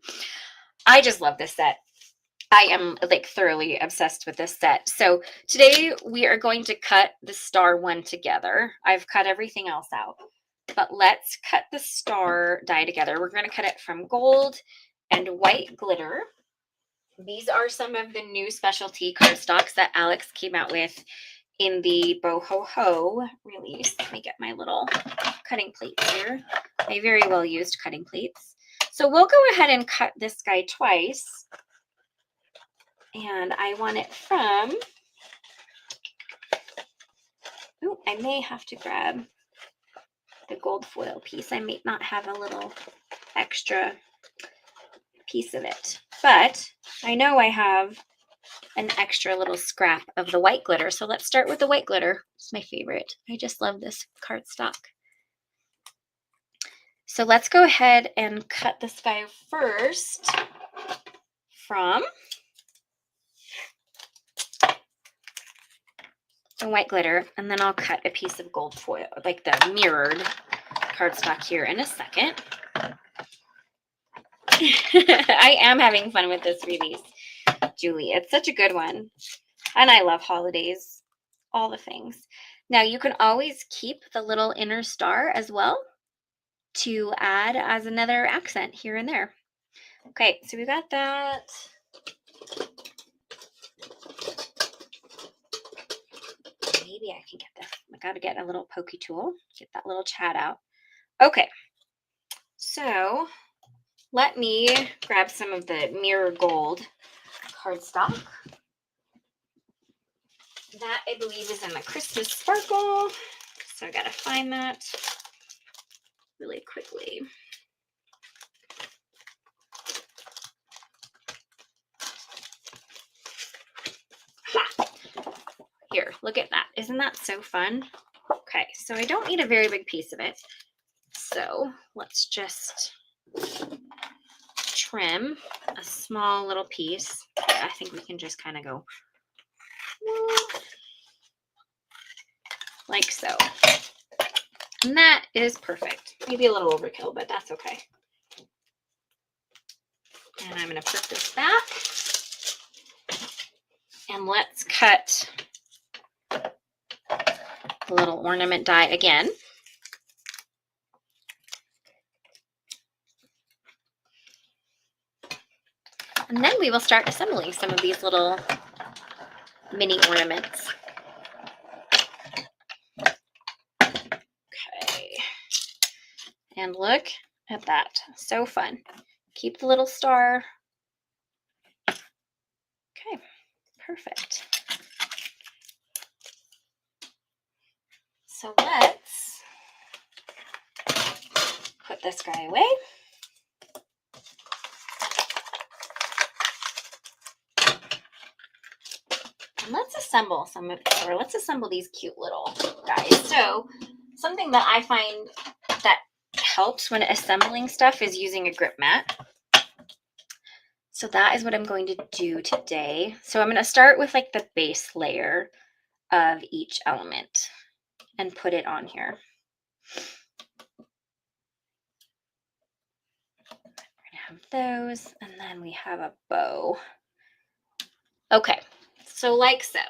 I just love this set. I am like thoroughly obsessed with this set. So today we are going to cut the star one together. I've cut everything else out, but let's cut the star die together. We're going to cut it from gold and white glitter. These are some of the new specialty cardstocks that Alex came out with in the Boho Ho release. Let me get my little cutting plates here. My very well used cutting plates. So we'll go ahead and cut this guy twice. And I want it from, oh, I may have to grab the gold foil piece. I may not have a little extra piece of it, but I know I have an extra little scrap of the white glitter. So let's start with the white glitter. It's my favorite. I just love this cardstock. So let's go ahead and cut this guy first from the white glitter, and then I'll cut a piece of gold foil, like the mirrored cardstock here in a second. I am having fun with this release, Julie. It's such a good one. And I love holidays, all the things. Now you can always keep the little inner star as well to add as another accent here and there. Okay, so we got that. Maybe I can get this. I got to get a little pokey tool, get that little chat out. Okay, so let me grab some of the mirror gold cardstock. That, I believe, is in the Christmas Sparkle. So I gotta find that really quickly. Ha! Here, look at that. Isn't that so fun? Okay, so I don't need a very big piece of it. So let's just trim a small little piece. I think we can just kind of go like so. And that is perfect. Maybe a little overkill, but that's okay. And I'm going to put this back. And let's cut the little ornament die again. And then we will start assembling some of these little mini ornaments. Okay. And look at that. So fun. Keep the little star. Okay, perfect. So let's put this guy away. And let's assemble let's assemble these cute little guys. So something that I find that helps when assembling stuff is using a grip mat. So that is what I'm going to do today. So I'm going to start with like the base layer of each element and put it on here. We're going to have those, and then we have a bow. Okay, so like so.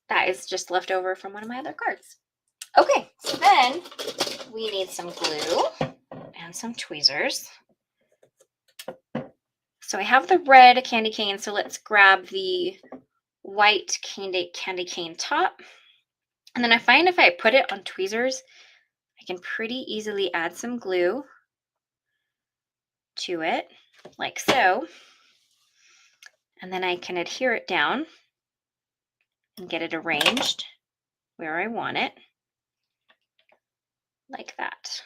That is just left over from one of my other cards. Okay, so then we need some glue and some tweezers. So I have the red candy cane, so let's grab the white candy cane top. And then I find if I put it on tweezers, I can pretty easily add some glue to it, like so. And then I can adhere it down and get it arranged where I want it, like that.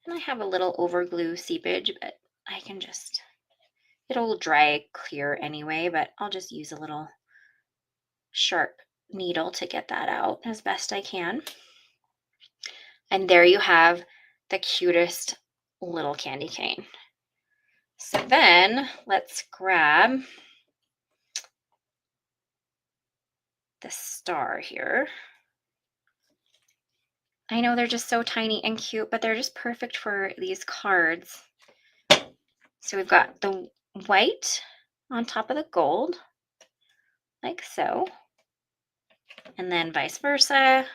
And I have a little over glue seepage, but I can just, it'll dry clear anyway, but I'll just use a little sharp needle to get that out as best I can. And there you have the cutest little candy cane. So then let's grab the star here. I know they're just so tiny and cute, but they're just perfect for these cards. So we've got the white on top of the gold, like so. And then vice versa.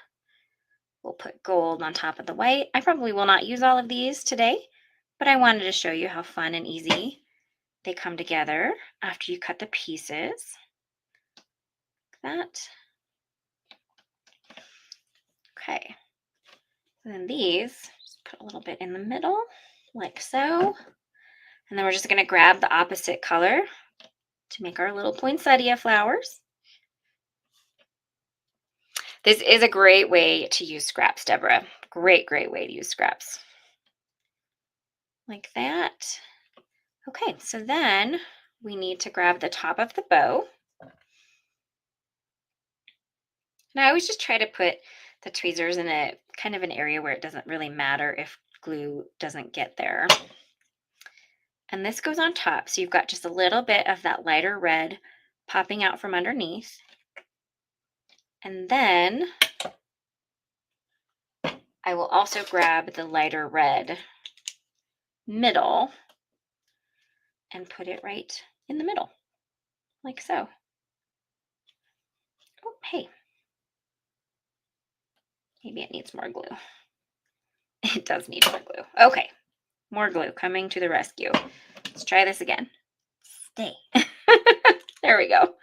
We'll put gold on top of the white. I probably will not use all of these today, but I wanted to show you how fun and easy they come together after you cut the pieces. Like that. Okay. And then these, just put a little bit in the middle, like so. And then we're just going to grab the opposite color to make our little poinsettia flowers. This is a great way to use scraps, Deborah. Great, great way to use scraps. Like that. Okay, so then we need to grab the top of the bow. And I always just try to put the tweezers in a kind of an area where it doesn't really matter if glue doesn't get there. And this goes on top, so you've got just a little bit of that lighter red popping out from underneath. And then I will also grab the lighter red middle and put it right in the middle, like so. Oh, hey. Maybe it needs more glue. It does need more glue. Okay, more glue coming to the rescue. Let's try this again. Stay. There we go.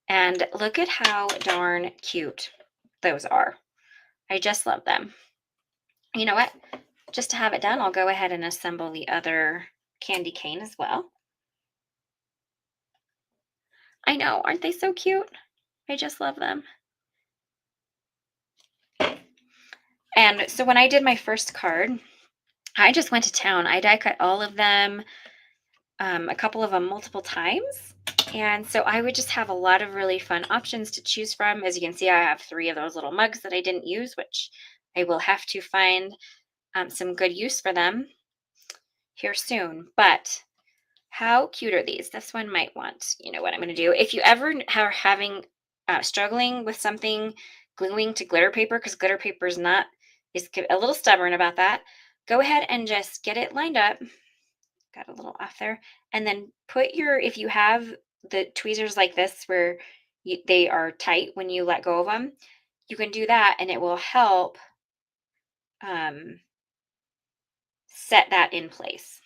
And look at how darn cute those are. I just love them. You know what? Just to have it done, I'll go ahead and assemble the other candy cane as well. I know, aren't they so cute? I just love them. And so when I did my first card, I just went to town. I die cut all of them, a couple of them multiple times. And so I would just have a lot of really fun options to choose from. As you can see, I have 3 of those little mugs that I didn't use, which I will have to find some good use for them here soon. But how cute are these? This one might want, you know what I'm going to do. If you ever are having, struggling with something gluing to glitter paper, because glitter paper is a little stubborn about that, go ahead and just get it lined up. Got a little off there. And then if you have the tweezers like this where they are tight when you let go of them, you can do that and it will help um, set that in place.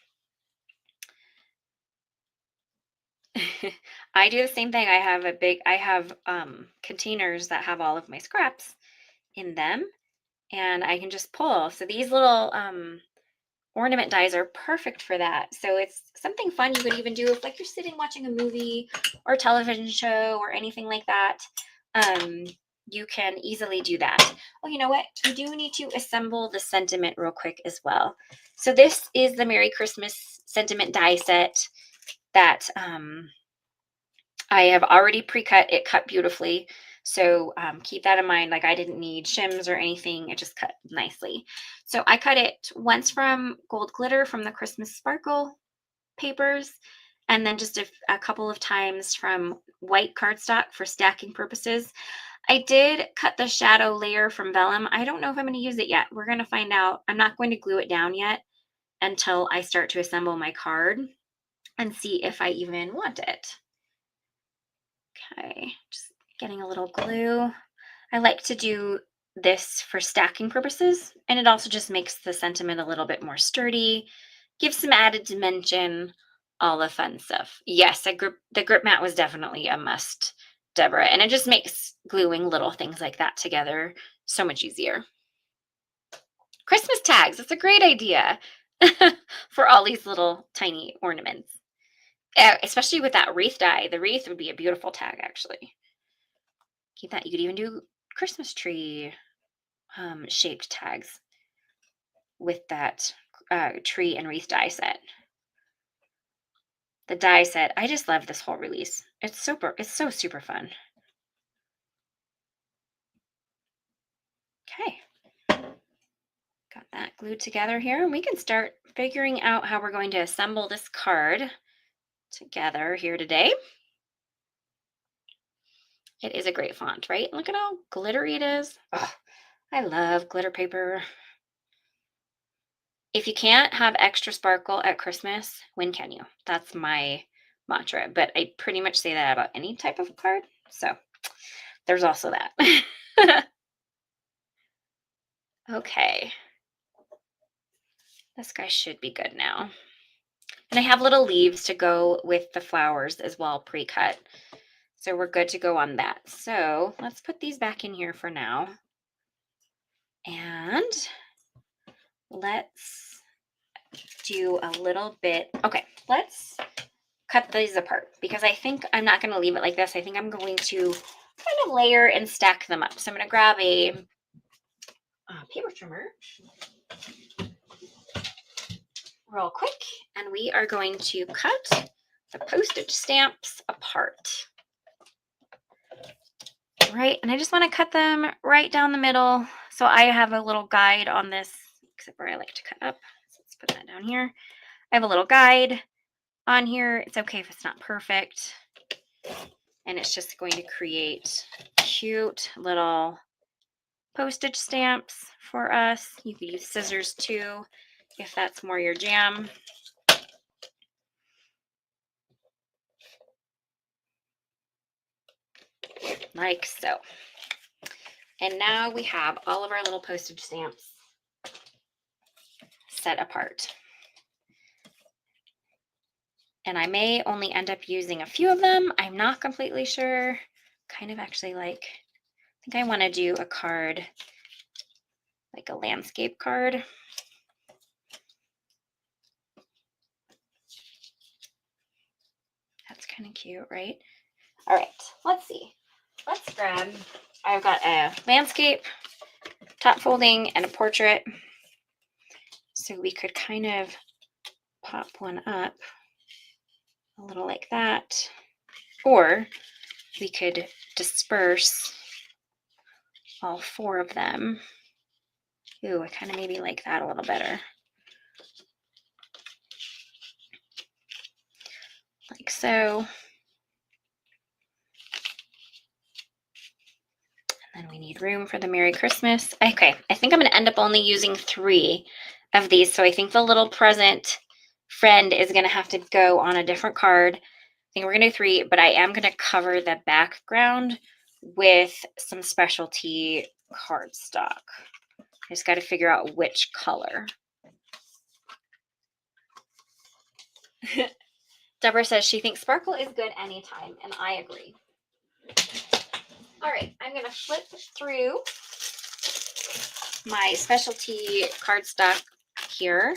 I do the same thing. I have containers that have all of my scraps in them and I can just pull. So these little ornament dies are perfect for that. So it's something fun you could even do if like you're sitting watching a movie or television show or anything like that. Um, you can easily do that. Oh, you know what? We do need to assemble the sentiment real quick as well. So this is the Merry Christmas sentiment die set that I have already pre-cut. It cut beautifully. So keep that in mind. Like I didn't need shims or anything. It just cut nicely. So I cut it once from gold glitter from the Christmas sparkle papers, and then just a couple of times from white cardstock for stacking purposes. I did cut the shadow layer from vellum. I don't know if I'm going to use it yet. We're going to find out. I'm not going to glue it down yet until I start to assemble my card and see if I even want it. Okay, just getting a little glue. I like to do this for stacking purposes, and it also just makes the sentiment a little bit more sturdy, gives some added dimension, all the fun stuff. Yes, the grip mat was definitely a must, Deborah, and it just makes gluing little things like that together so much easier. Christmas tags, that's a great idea for all these little tiny ornaments. Especially with that wreath die. The wreath would be a beautiful tag, actually. Keep that. You could even do Christmas tree shaped tags with that tree and wreath die set. The die set, I just love this whole release. It's so super fun. Okay. Got that glued together here, and we can start figuring out how we're going to assemble this card together here today. It is a great font, right? Look at how glittery it is. Oh, I love glitter paper. If you can't have extra sparkle at Christmas, when can you? That's my mantra. But I pretty much say that about any type of card. So there's also that. Okay. This guy should be good now. And I have little leaves to go with the flowers as well, pre-cut. So we're good to go on that. So let's put these back in here for now. And let's do a little bit. Okay, let's cut these apart because I think I'm not going to leave it like this. I think I'm going to kind of layer and stack them up. So I'm going to grab a paper trimmer real quick, and we are going to cut the postage stamps apart. Right, and I just want to cut them right down the middle. So I have a little guide on this, except where I like to cut up. So let's put that down here. I have a little guide on here. It's okay if it's not perfect. And it's just going to create cute little postage stamps for us. You could use scissors too, if that's more your jam. Like so. And now we have all of our little postage stamps set apart. And I may only end up using a few of them. I'm not completely sure. Kind of actually I think I want to do a card like a landscape card. That's kind of cute, right? All right, let's see. Let's grab, I've got a landscape, top folding, and a portrait. So we could kind of pop one up a little like that, or we could disperse all four of them. Ooh, I kind of maybe like that a little better. Like so. And then we need room for the Merry Christmas. Okay, I think I'm going to end up only using 3 of these. So I think the little present friend is going to have to go on a different card. I think we're going to do 3, but I am going to cover the background with some specialty cardstock. I just got to figure out which color. Deborah says she thinks sparkle is good anytime, and I agree. All right, I'm going to flip through my specialty cardstock here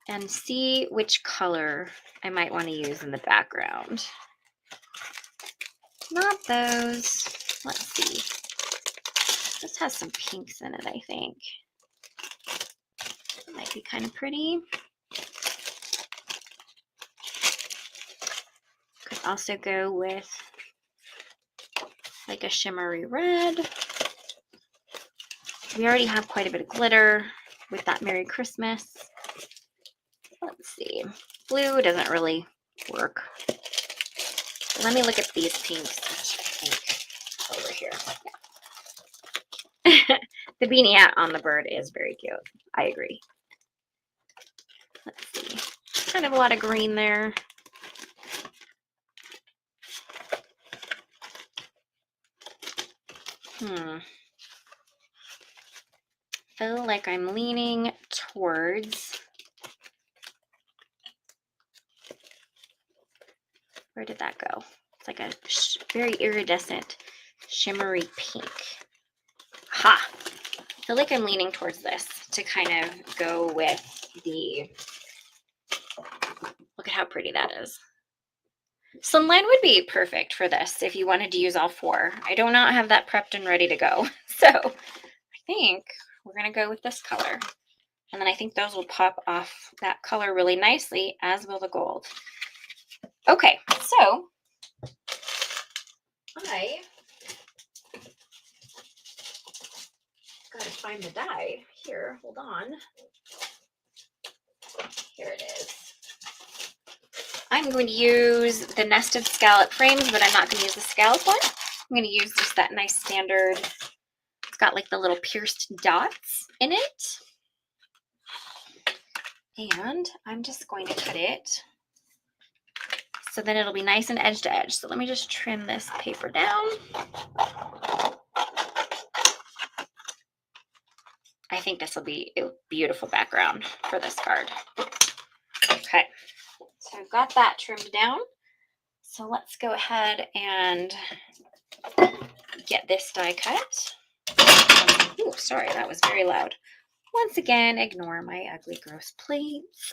and see which color I might want to use in the background. Not those. Let's see. This has some pinks in it, I think. It might be kind of pretty. Could also go with like a shimmery red. We already have quite a bit of glitter with that Merry Christmas. Let's see. Blue doesn't really work. Let me look at these pinks, which I think over here. Yeah. The beanie hat on the bird is very cute. I agree. Let's see. Kind of a lot of green there. Feel like I'm leaning towards, where did that go? It's like a very iridescent, shimmery pink. Ha! I feel like I'm leaning towards this to kind of go with the, look at how pretty that is. Slimline would be perfect for this if you wanted to use all 4. I do not have that prepped and ready to go. So I think we're going to go with this color. And then I think those will pop off that color really nicely, as will the gold. Okay, so I gotta find the die here. Hold on. Here it is. I'm going to use the nested scallop frames, but I'm not going to use the scallop one. I'm going to use just that nice standard. It's got like the little pierced dots in it. And I'm just going to cut it so then it'll be nice and edge to edge. So let me just trim this paper down. I think this will be a beautiful background for this card. Okay, so I've got that trimmed down. So let's go ahead and get this die cut. Oh, sorry, that was very loud. Once again, ignore my ugly, gross plates.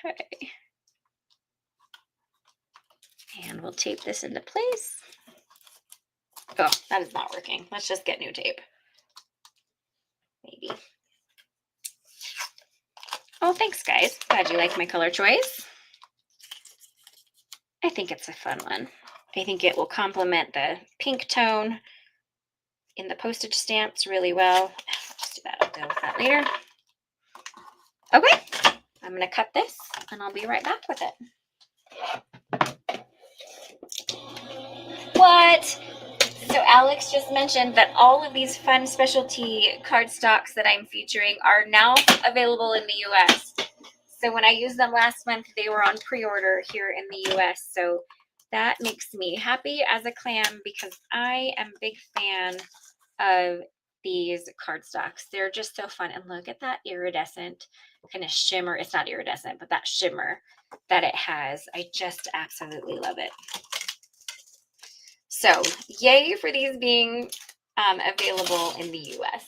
Okay. And we'll tape this into place. Oh, that is not working. Let's just get new tape. Maybe. Oh, thanks, guys. Glad you like my color choice. I think it's a fun one. I think it will complement the pink tone in the postage stamps really well. Let's do that. I'll deal with that later. Okay, I'm going to cut this and I'll be right back with it. What? So Alex just mentioned that all of these fun specialty cardstocks that I'm featuring are now available in the US. So when I used them last month, they were on pre-order here in the US. So that makes me happy as a clam because I am a big fan of these cardstocks. They're just so fun. And look at that iridescent kind of shimmer. It's not iridescent, but that shimmer that it has. I just absolutely love it. So yay for these being available in the US.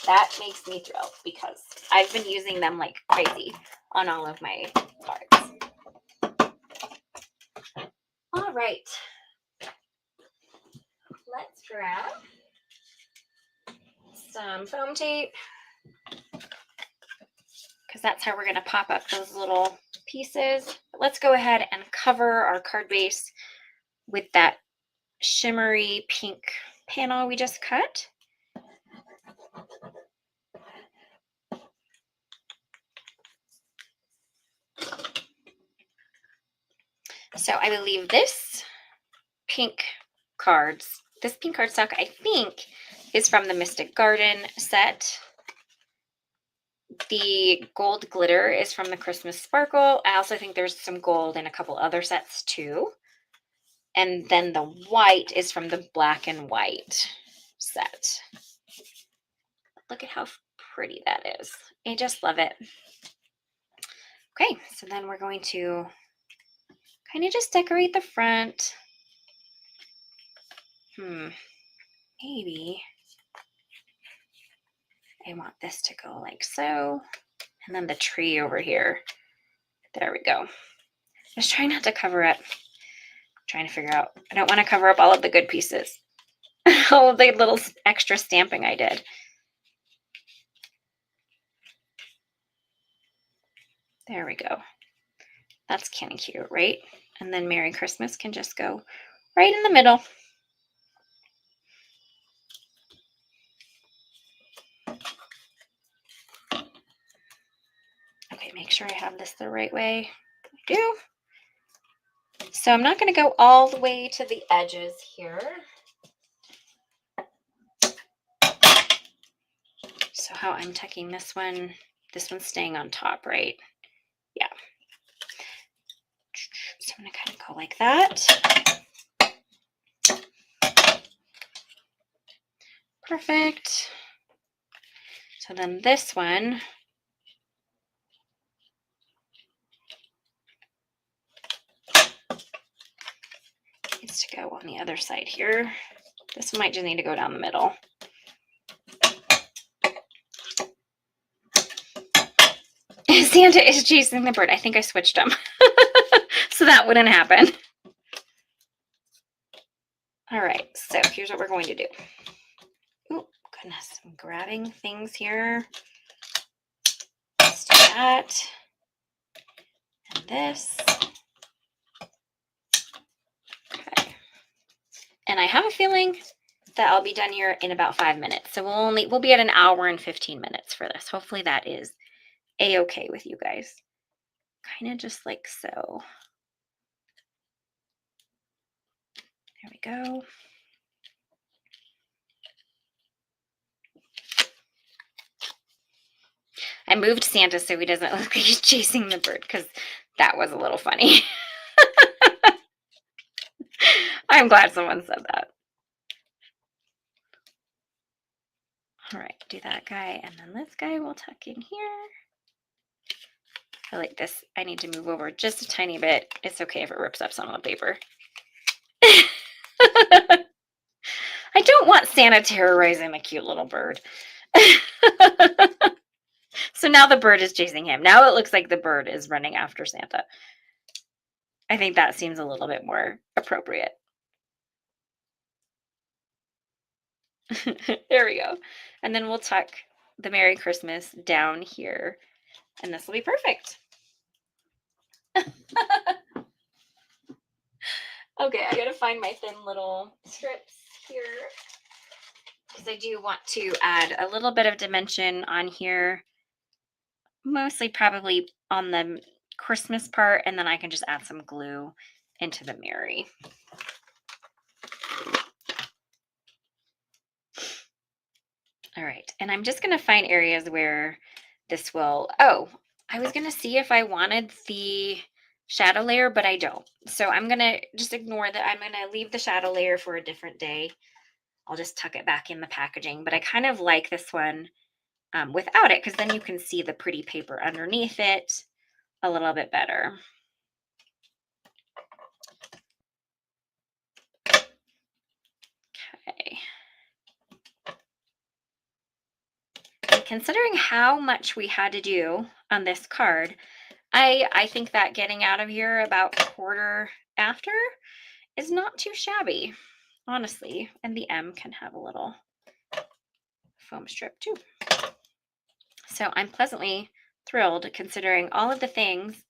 That makes me thrilled because I've been using them like crazy on all of my cards. All right. Let's grab some foam tape because that's how we're going to pop up those little pieces. But let's go ahead and cover our card base with that shimmery pink panel we just cut. So I believe this pink cardstock, I think, is from the Mystic Garden set. The gold glitter is from the Christmas Sparkle. I also think there's some gold in a couple other sets too. And then the white is from the Black and White set. Look at how pretty that is. I just love it. Okay, so then we're going to kind of just decorate the front. Maybe I want this to go like so. And then the tree over here. There we go. Just trying not to cover up. I'm trying to figure out. I don't want to cover up all of the good pieces. All of the little extra stamping I did. There we go. That's kind of cute, right? And then Merry Christmas can just go right in the middle. Okay, make sure I have this the right way. I do. So I'm not going to go all the way to the edges here. So how I'm tucking this one's staying on top, right? Yeah. So I'm going to kind of go like that. Perfect. So then this one needs to go on the other side here. This might just need to go down the middle. Santa is chasing the bird. I think I switched them. So that wouldn't happen. All right, so here's what we're going to do. Oh, goodness, I'm grabbing things here. Let's do that. And this. Okay. And I have a feeling that I'll be done here in about 5 minutes. So we'll be at an hour and 15 minutes for this. Hopefully that is a-okay with you guys. Kind of just like so. There we go. I moved Santa so he doesn't look like he's chasing the bird because that was a little funny. I'm glad someone said that. All right, do that guy, and then this guy will tuck in here. I like this. I need to move over just a tiny bit. It's okay if it rips up some of the paper. I don't want Santa terrorizing the cute little bird. So now the bird is chasing him. Now it looks like the bird is running after Santa. I think that seems a little bit more appropriate. There we go. And then we'll tuck the Merry Christmas down here, and this will be perfect. Okay, I gotta find my thin little strips here because I do want to add a little bit of dimension on here, mostly probably on the Christmas part, and then I can just add some glue into the Merry. All right, and I'm just gonna find areas where this will, oh, I was gonna see if I wanted the shadow layer, but I don't. So I'm gonna just ignore that. I'm gonna leave the shadow layer for a different day. I'll just tuck it back in the packaging, but I kind of like this one without it because then you can see the pretty paper underneath it a little bit better. considering how much we had to do on this card, I think that getting out of here about quarter after is not too shabby, honestly. And the M can have a little foam strip too. So I'm pleasantly thrilled considering all of the things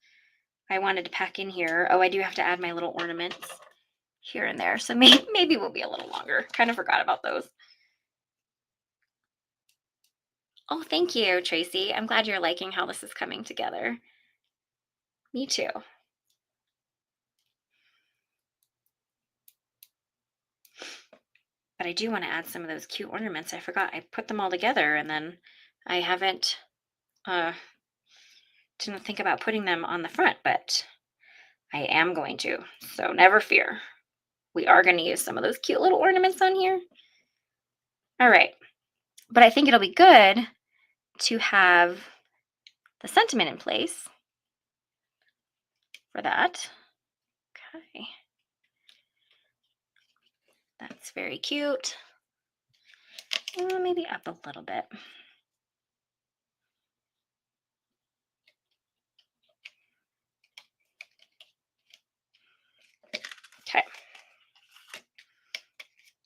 I wanted to pack in here. Oh, I do have to add my little ornaments here and there. So maybe we'll be a little longer. Kind of forgot about those. Oh, thank you, Tracy. I'm glad you're liking how this is coming together. Me too. But I do want to add some of those cute ornaments. I forgot. I put them all together and then I haven't didn't think about putting them on the front, but I am going to. So never fear. We are going to use some of those cute little ornaments on here. All right. But I think it'll be good to have the sentiment in place for that. Okay. That's very cute. Maybe up a little bit. Okay.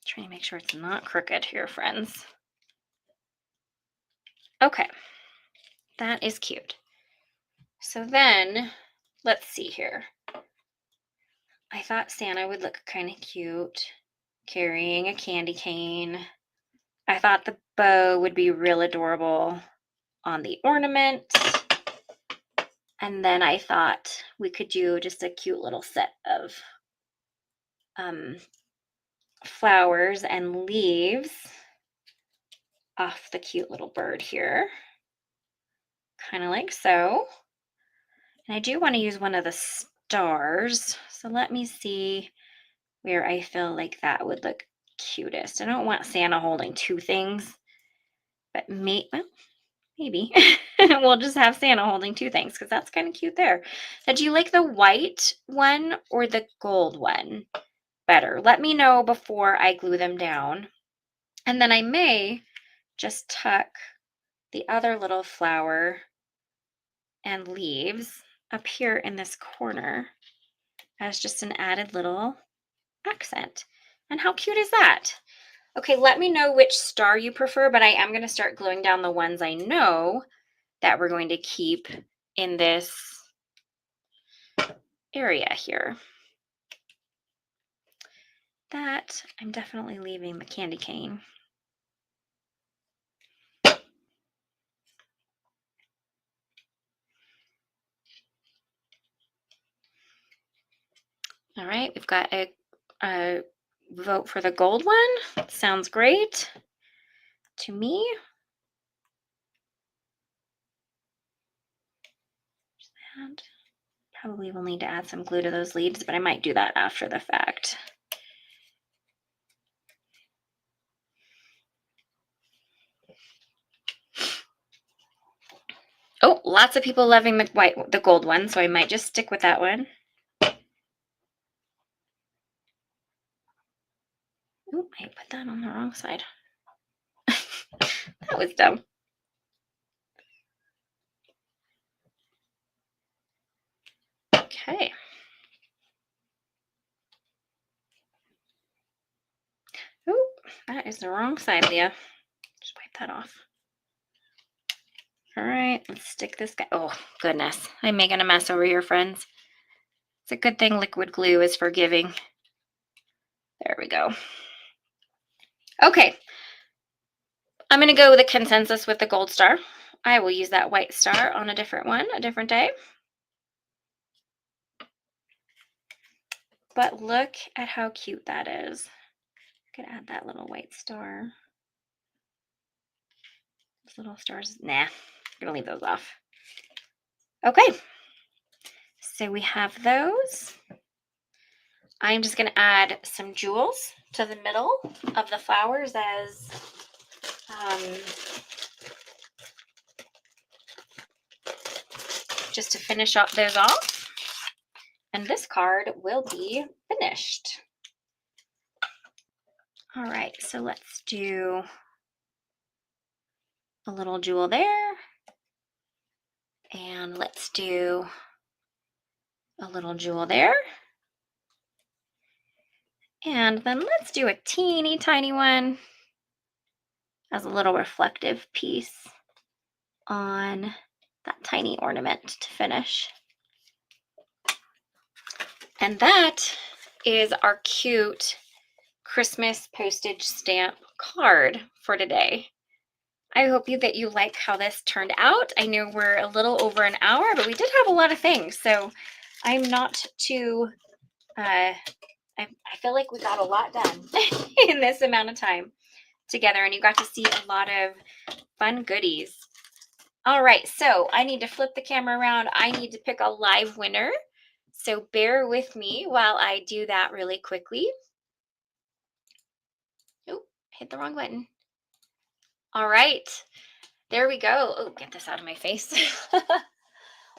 Trying to make sure it's not crooked here, friends. Okay. That is cute. So then, let's see here. I thought Santa would look kind of cute carrying a candy cane. I thought the bow would be real adorable on the ornament. And then I thought we could do just a cute little set of flowers and leaves off the cute little bird here. Kind of like so. And I do want to use one of the stars. So let me see where I feel like that would look cutest. I don't want Santa holding two things, but maybe we'll just have Santa holding two things because that's kind of cute there. Now, do you like the white one or the gold one better? Let me know before I glue them down. And then I may just tuck the other little flower and leaves up here in this corner as just an added little accent. And how cute is that? Okay, let me know which star you prefer, but I am going to start gluing down the ones I know that we're going to keep in this area here. That I'm definitely leaving the candy cane. All right, we've got a vote for the gold one. Sounds great to me. And probably will need to add some glue to those leaves, but I might do that after the fact. Oh, lots of people loving the gold one, so I might just stick with that one. Oh, I put that on the wrong side. That was dumb. Okay. Oh, that is the wrong side, Leah. Just wipe that off. All right, let's stick this guy. Oh, goodness. I'm making a mess over here, friends. It's a good thing liquid glue is forgiving. There we go. Okay. I'm going to go with a consensus with the gold star. I will use that white star on a different one, a different day. But look at how cute that is. I could add that little white star. Those little stars. Nah, I'm going to leave those off. Okay. So we have those. I'm just going to add some jewels to the middle of the flowers as just to finish up those off. And this card will be finished. All right, so let's do a little jewel there. And let's do a little jewel there. And then let's do a teeny tiny one as a little reflective piece on that tiny ornament to finish. And that is our cute Christmas postage stamp card for today. I hope that you like how this turned out. I know we're a little over an hour, but we did have a lot of things, so I'm not too, I feel like we got a lot done in this amount of time together, and you got to see a lot of fun goodies. All right, so I need to flip the camera around. I need to pick a live winner, so bear with me while I do that really quickly. Oh, hit the wrong button. All right, there we go. Oh, get this out of my face.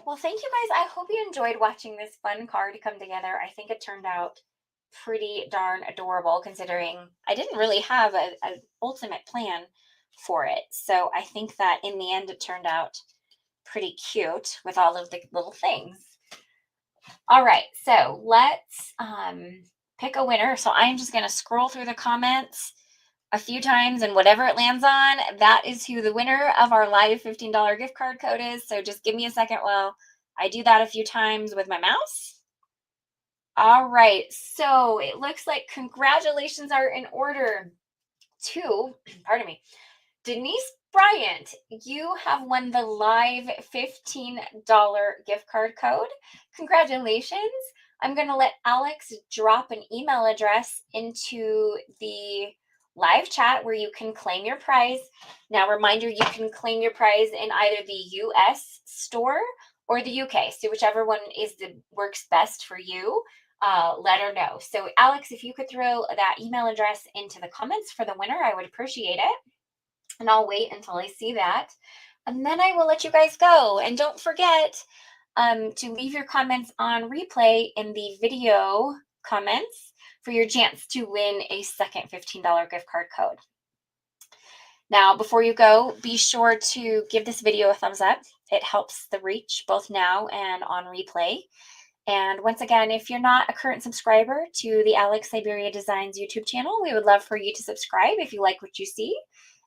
Well, thank you guys. I hope you enjoyed watching this fun card come together. I think it turned out pretty darn adorable considering I didn't really have an ultimate plan for it. So I think that in the end it turned out pretty cute with all of the little things. All right, so let's pick a winner. So I'm just going to scroll through the comments a few times, and whatever it lands on, that is who the winner of our live $15 gift card code is. So just give me a second while I do that a few times with my mouse. All right, so it looks like congratulations are in order to, pardon me, Denise Bryant, you have won the live $15 gift card code. Congratulations. I'm going to let Alex drop an email address into the live chat where you can claim your prize. Now, reminder, you can claim your prize in either the US store or the UK. So whichever one works best for you, let her know. So Alex, if you could throw that email address into the comments for the winner, I would appreciate it. And I'll wait until I see that. And then I will let you guys go. And don't forget to leave your comments on replay in the video comments for your chance to win a second $15 gift card code. Now, before you go, be sure to give this video a thumbs up. It helps the reach both now and on replay. And once again, if you're not a current subscriber to the Alex Syberia Designs YouTube channel, we would love for you to subscribe if you like what you see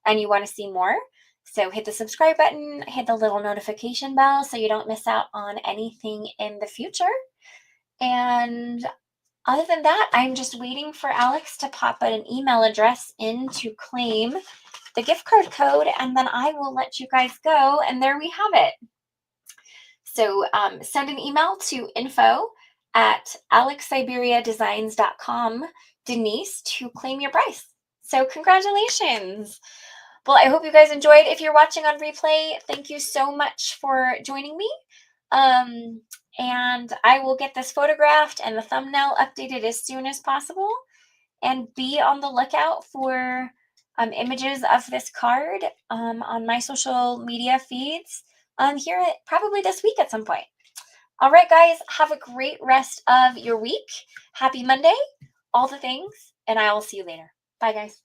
and you want to see more. So hit the subscribe button, hit the little notification bell so you don't miss out on anything in the future. And other than that, I'm just waiting for Alex to pop an email address in to claim the gift card code, and then I will let you guys go. And there we have it. So send an email to info@alexsyberiadesigns.com, Denise, to claim your prize. So congratulations. Well, I hope you guys enjoyed. If you're watching on replay, thank you so much for joining me. And I will get this photographed and the thumbnail updated as soon as possible. And be on the lookout for images of this card on my social media feeds here probably this week at some point. All right, guys, have a great rest of your week. Happy Monday, all the things, and I will see you later. Bye, guys.